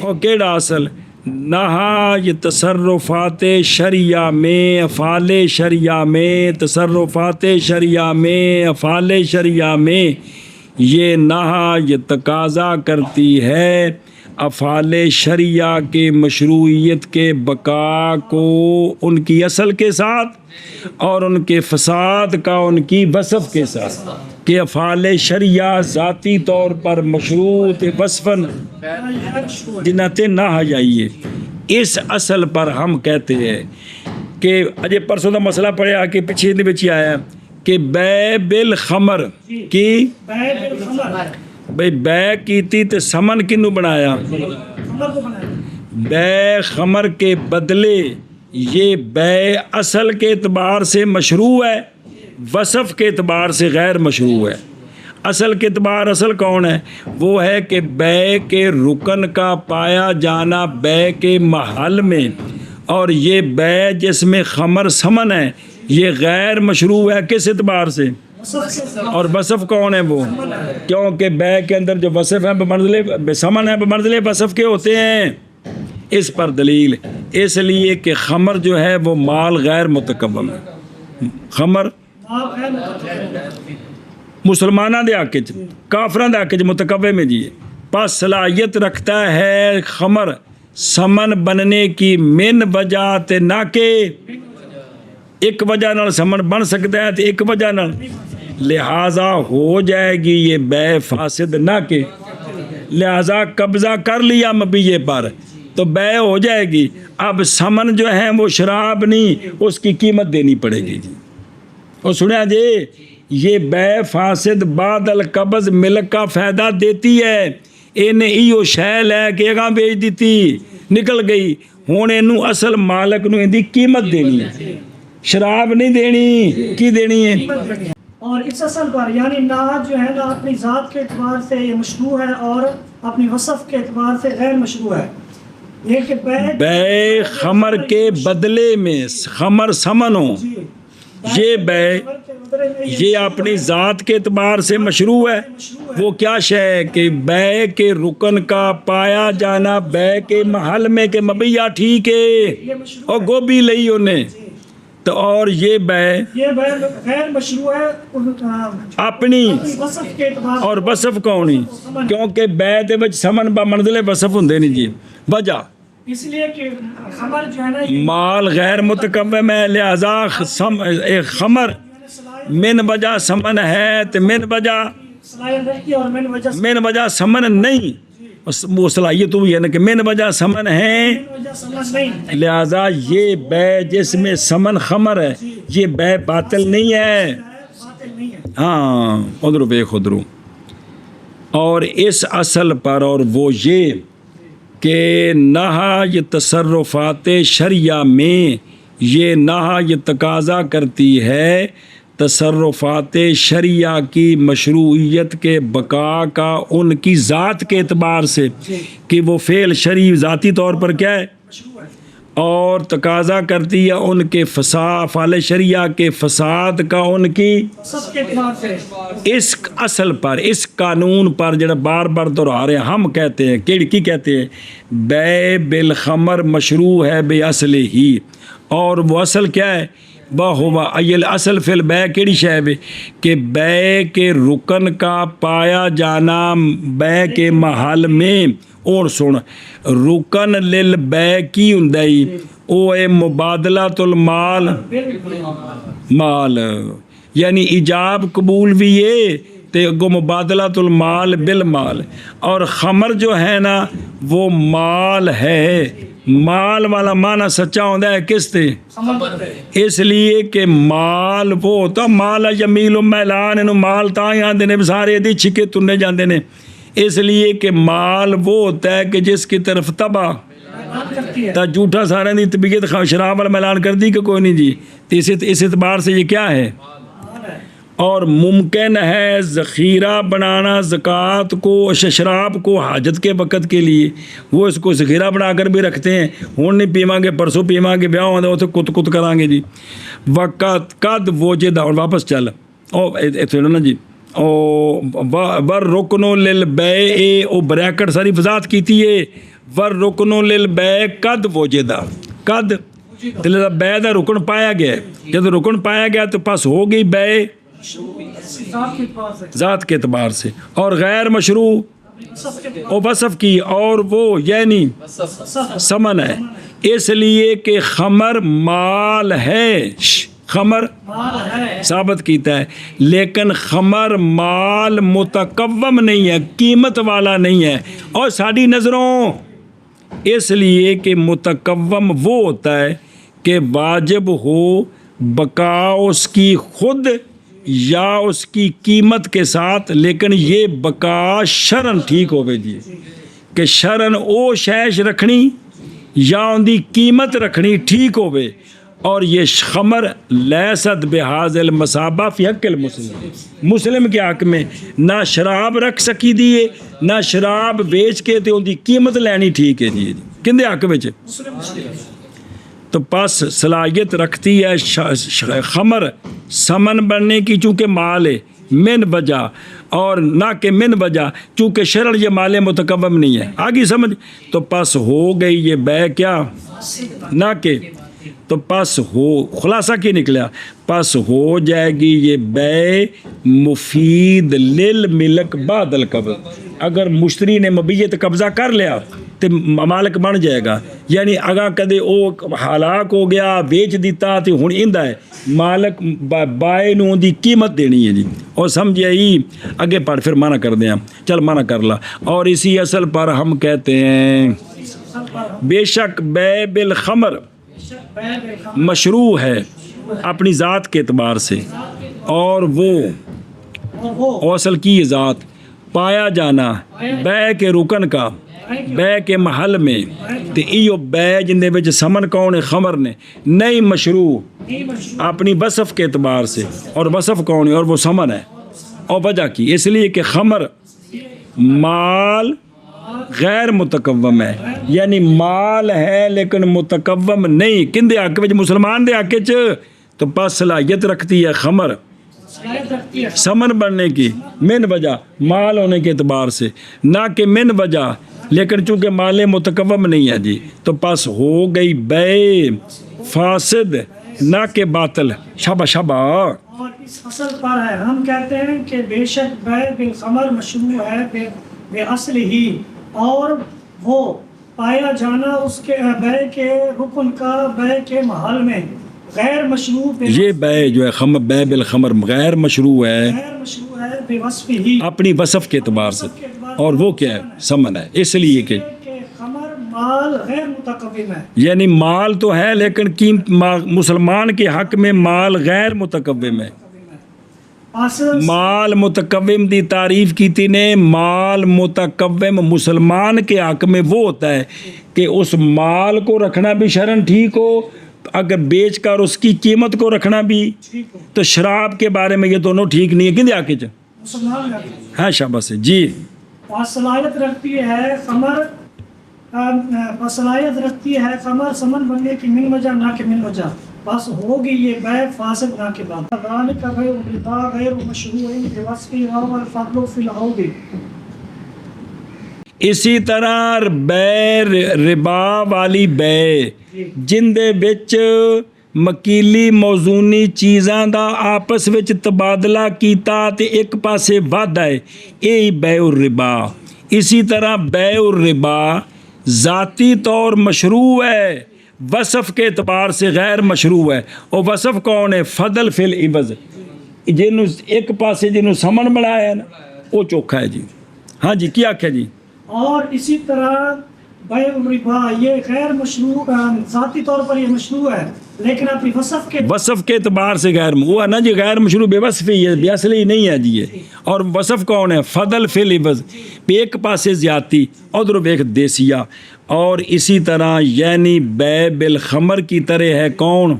اور کیڑا اصل نہا یہ تصرفات شریعہ میں افعال شریعہ میں تصرفات شریعہ میں افعال شریعہ میں یہ نہا یہ تقاضا کرتی ہے افعال شریعہ کے مشروعیت کے بقا کو ان کی اصل کے ساتھ اور ان کے فساد کا ان کی وصف کے ساتھ کہ افعال شریعہ ذاتی طور پر مشروط وصفاً جنت نہ جائیے اس اصل پر ہم کہتے ہیں کہ اجے پرسوں کا مسئلہ پڑھیا کہ پیچھے دے وچ آیا کہ بے بالخمر کی بے بالخمر، بھئی بے کیتی تے سمن کنوں بنایا؟ خمر کو بنایا۔ بے خمر کے بدلے یہ بے اصل کے اعتبار سے مشروع ہے، وصف کے اعتبار سے غیر مشروع ہے۔ اصل کے اعتبار اصل کون ہے؟ وہ ہے کہ بے کے رکن کا پایا جانا بے کے محل میں، اور یہ بے جس میں خمر سمن ہے یہ غیر مشروع ہے کس اعتبار سے؟ اور وصف کون ہے وہ؟ کیونکہ بے کے اندر جو وصف ہے بمنزلے سمن ہے بمنزلے وصف کے ہوتے ہیں۔ اس پر دلیل اس لیے کہ خمر جو ہے وہ مال غیر متکوم ہے۔ خمر آپ ہے مسلمانوں دے حق وچ کافراں دے حق وچ متکوم ہے جی، پس صلاحیت رکھتا ہے خمر سمن بننے کی من وجہ تے نہ کہ ایک وجہ نال سمن بن سکتا ہے تے ایک وجہ نال، لہذا ہو جائے گی یہ بے فاسد نہ کہ، لہذا قبضہ کر لیا مبیے پر تو بے ہو جائے گی۔ اب سمن جو ہے وہ شراب نہیں، اس کی قیمت دینی پڑے گی جی۔ اور سنیا جی یہ بے فاسد بعد القبض ملک کا فائدہ دیتی ہے، انہیں ایو شے لے کے اگاں بیچ دیتی نکل گئی، ہن اینوں اصل مالک نوں ایندی قیمت دینی ہے، شراب نہیں دینی، کی دینی ہے؟ اور اس اصل پر یعنی نعت جو ہے نا اپنی ذات کے اعتبار سے یہ مشروع ہے اور اپنی وصف کے اعتبار سے غیر مشروع ہے۔ یہ کہ بے خمر کے بدلے میں خمر سمن ہو، یہ بے یہ اپنی ذات کے اعتبار سے مشروع ہے۔ وہ کیا شے ہے کہ بے کے رکن کا پایا جانا بے کے محل میں کہ مبیہ ٹھیک ہے اور گوبھی لئی انہیں تو، اور یہ بے غیر مشروع ہے اپنی وصف کے اعتبار اور وصف کونی، کیونکہ بے دے وچ سمن با منزلے وصف ہوندے نہیں جی۔ وجہ اس لیے کہ خمر جو ہے نا مال غیر متکوم ہے، لہذا خمر من وجہ سمن ہے تو من وجہ صلاحیت رکھتی ہے اور من وجہ سمن نہیں، وہ صلاحیت ہوئی ہے نا کہ من وجہ سمن ہے، وجہ سمجھ نہیں لہذا یہ بے جس میں سمن خمر ہے یہ بے باطل نہیں ہے۔ باطل نہیں ہے۔ ہاں ادھر بے خدرو، اور اس اصل پر اور وہ یہ کہ نہا یہ تصرفات شرعیہ میں یہ نہا یہ تقاضا کرتی ہے تصرفات شرعیہ کی مشروعیت کے بقا کا ان کی ذات کے اعتبار سے کہ وہ فعل شرعی ذاتی طور پر کیا ہے مشروع ہے، اور تقاضا کرتی ہے ان کے افعال شرعیہ کے فساد کا ان کی وصف کے اعتبار سے۔ اس اصل پر اس قانون پر جڑا بار بار دہرا رہے ہیں ہم کہتے ہیں کی کہتے ہیں بے بالخمر مشروع ہے بے اصل ہی، اور وہ اصل کیا ہے؟ بہوا ایل اصل فی البے کیڑی شے ہے کہ بے کے رکن کا پایا جانا بے کے محل میں، اور سن رکن للبے کی ہندائی او اے مبادلۃ المال مال، یعنی ایجاب قبول بھی ہے تے گو مبادلۃ المال بالمال، اور خمر جو ہے نا وہ مال ہے، مال والا معنی سچا ہوتا ہے کس تے؟ اس لیے کہ مال وہ ہوتا مال جمیل میلان، انہوں مال تاں ہی آندے نے سارے دی چھکے تنے جاندے نے، اس لیے کہ مال وہ ہوتا ہے کہ جس کی طرف تباہ تا جھوٹا سارے دی طبیعت شراب والا میلان کر دی کہ کوئی نہیں جی، تو اس اعتبار سے یہ کیا ہے؟ اور ممکن ہے ذخیرہ بنانا زکوٰۃ کو شراب کو حاجت کے وقت کے لیے، وہ اس کو ذخیرہ بنا کر بھی رکھتے ہیں، ہون نہیں پیواں گے پرسوں پیواں گے بیاہ ہوندے اتنے کت کت کران گے جی، وقت قد وجد، اور واپس چل او ایتھے نا جی او ور رکنو للبیع، او بریکٹ ساری وضاحت کیتی ہے، ور رکنو للبیع قد وجدہ، قد لہذا بے دا رکن پایا گیا ہے، جب رکن پایا گیا تو پس ہو گئی بے ذات کے اعتبار سے، اور غیر مشروع او وصف کی، اور وہ یعنی سمن ہے، اس لیے کہ خمر مال ہے، خمر ثابت کیتا ہے، لیکن خمر مال متقوم نہیں ہے، قیمت والا نہیں ہے، اور ساری نظروں اس لیے کہ متکوم وہ ہوتا ہے کہ واجب ہو بقا اس کی خود یا اس کی قیمت کے ساتھ، لیکن یہ بقا شرن ٹھیک ہوے جی کہ شرن او شیش رکھنی یا ان دی قیمت رکھنی ٹھیک ہوے. اور یہ خمر لیست بحاظ المصابہ فی حق المسلم، مسلم کے حق میں نہ شراب رکھ سکی دیے نہ شراب بیچ کے تے ان دی قیمت لینی ٹھیک ہے جی. کندے حق وچ؟ تو پس صلاحیت رکھتی ہے خمر سمن بننے کی، چونکہ مال ہے من وجہ، اور نہ کہ من وجہ چونکہ شرع یہ مال متکوم نہیں ہے. آگے سمجھ؟ تو پس ہو گئی یہ بے کیا نہ کہ، تو پس ہو خلاصہ کی نکلا، پس ہو جائے گی یہ بے مفید للملک بعد القبض. اگر مشتری نے مبیت قبضہ کر لیا تو مالک بن جائے گا. یعنی اگا کدے او ہلاک ہو گیا بیچ دیتا تو ہن ایندا ہے مالک بائے نو دی قیمت دینی ہے جی. اور سمجھے ہی اگے پڑھ پھر مانا کر دیں. چل مانا کر لا. اور اسی اصل پر ہم کہتے ہیں بے شک بے بالخمر مشروع ہے اپنی ذات کے اعتبار سے، اور وہ اصل کی ذات پایا جانا بے کے رکن کا بے کے محل میں، تے ایو بے جن دے وچ سمن کون ہے خمر نے نہیں مشروع اپنی وصف کے اعتبار سے. اور وصف کون ہے؟ اور وہ سمن ہے. اور وجہ کی اس لیے کہ خمر مال غیر متکوم ہے، یعنی مال ہے لیکن متکوم نہیں. کن دے حق وچ؟ مسلمان دے حق وچ. تو پس صلاحیت رکھتی ہے خمر سمن بننے کی من وجہ مال ہونے کے اعتبار سے، نہ کہ من وجہ لیکن چونکہ مال متکوم نہیں ہے جی. تو پس ہو گئی بے فاسد نہ کہ باطل. شابہ شابہ. اور اس اصل پر ہے ہم کہتے ہیں کہ بے شک بے بالخمر مشروع ہے بے اصل ہی، اور وہ پایا جانا اس کے بے کے رکن کا بے کے محل میں غیر مشروع. یہ بے جو ہے خمر بے بالخمر غیر مشروع ہے بے وصف ہی اپنی وصف کے اعتبار سے. اور وہ کیا ہے؟ سمن ہے. اس لیے کہ خمر مال غیر متکوم ہے، یعنی مال تو ہے لیکن مسلمان کے حق میں مال غیر متکوم ہے. مال متکوم دی تعریف کی نے. مال متکوم مسلمان کے حق میں وہ ہوتا ہے کہ اس مال کو رکھنا بھی شرعن ٹھیک ہو، اگر بیچ کر اس کی قیمت کو رکھنا بھی. تو شراب کے بارے میں یہ دونوں ٹھیک نہیں ہے. کن دے آکے چا مسلمان ہاں شابہ سے جی. صلاحیت رکھتی ہے خمر صلاحیت رکھتی ہے خمر سمن بننے کی من وجہ نہ کہ من وجہ. بس ہوگی یہ بے فاسد نہ کے بعد. ذالک بے الربا غیر مشروع بوصف والفضل فی العود. اسی طرح بے ربا والی بے جن دے وچ مکیلی موزونی چیزاں دا آپس وچ تبادلہ کیتا تے ایک پاسے وعدہ ہے، یہی بے الربا. اسی طرح بے الربا ذاتی طور مشروع ہے، وصف کے اعتبار سے غیر مشروع ہے. اور وصف کون ہے؟ فضل فی العوض. جنوں ایک پاسے جنوں سمن بنایا ہے نا وہ چوکھا ہے جی. ہاں جی کیا آکھیا جی؟ اور اسی طرح بے الربا یہ غیر مشروع ذاتی طور پر یہ مشروع ہے لیکن اپنی وصف کے اعتبار سے غیر وہ ہے نا جی. غیر مشروع بے وصفی ہے، بے اصلی نہیں ہے جی یہ. اور وصف کون ہے؟ فضل فی العوض. ایک پاسے زیادتی ادھر ایک دیسیا. اور اسی طرح یعنی بے بالخمر کی طرح ہے کون؟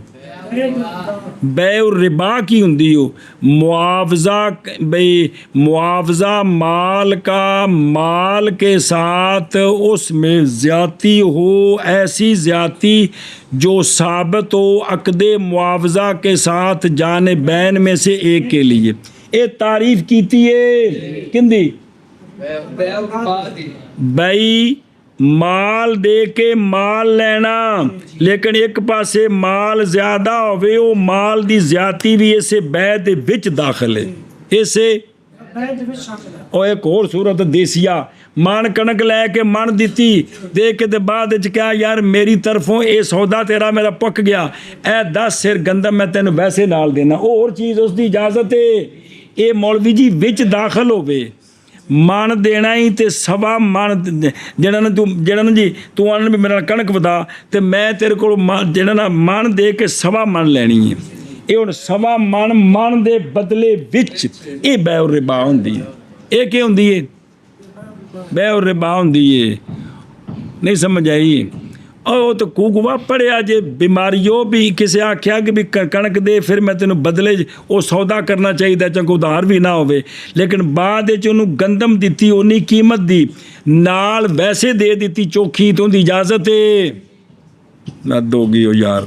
بے الربا کی ہوندی ہو معاوضہ. بھئی معاوضہ مال کا مال کے ساتھ اس میں زیادتی ہو، ایسی زیادتی جو ثابت ہو عقد معاوضہ کے ساتھ جانبین میں سے ایک کے لیے. اے تعریف کیتی ہے کندی بھائی مال دے کے مال لینا لیکن ایک پاسے مال زیادہ ہوئے وہ مال دی زیادتی بھی اسے بے دے وچ داخل ہے. اسے اور ایک اور صورت دیسیا من کنک لے کے من دیتی دے کے دے بعد کیا یار میری طرفوں اے سودا تیرا میرا پک گیا اے 10 سر گندم میں تینوں ویسے نال دینا. اور چیز اس دی اجازت ہے. اے مولوی جی وچ داخل ہوئے ਮਣ ਦੇਣਾ ਹੀ ਤੇ ਸਵਾ ਮਣ ਜਿਹੜਾ ਨਾ ਜੀ ਤੂੰ ਆਣ ਵੀ ਮੇਰੇ ਨਾਲ ਕਣਕ ਵਧਾ ਤੇ ਮੈਂ ਤੇਰੇ ਕੋਲ ਜਿਹੜਾ ਨਾ ਮਣ ਦੇ ਕੇ ਸਵਾ ਮਣ ਲੈਣੀ ਹੈ। ਇਹ ਹੁਣ ਸਵਾ ਮਣ ਦੇ ਬਦਲੇ ਵਿੱਚ ਇਹ ਬੈ ਔਰ ਰਿਬਾ ਹੁੰਦੀ ਹੈ। ਇਹ ਕੀ ਹੁੰਦੀ ਹੈ? ਬੈ ਔਰ ਰਿਬਾ ਹੁੰਦੀ ਹੈ। ਨਹੀਂ ਸਮਝ ਆਈ? ਉਹ ਤਾਂ ਕੂਕਵਾ ਪੜਿਆ ਜੇ ਬਿਮਾਰੀਓ ਵੀ ਕਿਸੇ ਆਖਿਆ ਕਿ ਵੀ ਕਣਕ ਦੇ ਫਿਰ ਮੈਂ ਤੈਨੂੰ ਬਦਲੇ ਉਹ ਸੌਦਾ ਕਰਨਾ ਚਾਹੀਦਾ ਚਾਹੇ ਉਧਾਰ ਵੀ ਨਾ ਹੋਵੇ, ਲੇਕਿਨ ਬਾਅਦ ਵਿੱਚ ਉਹਨੂੰ ਗੰਦਮ ਦਿੱਤੀ ਉਨੀ ਕੀਮਤ ਦੀ ਨਾਲ ਵੈਸੇ ਦੇ ਦਿੱਤੀ ਚੋਖੀ ਤੋਂ ਦੀ ਇਜਾਜ਼ਤ ਹੈ ਨਾ ਦੋਗੀ ਉਹ ਯਾਰ।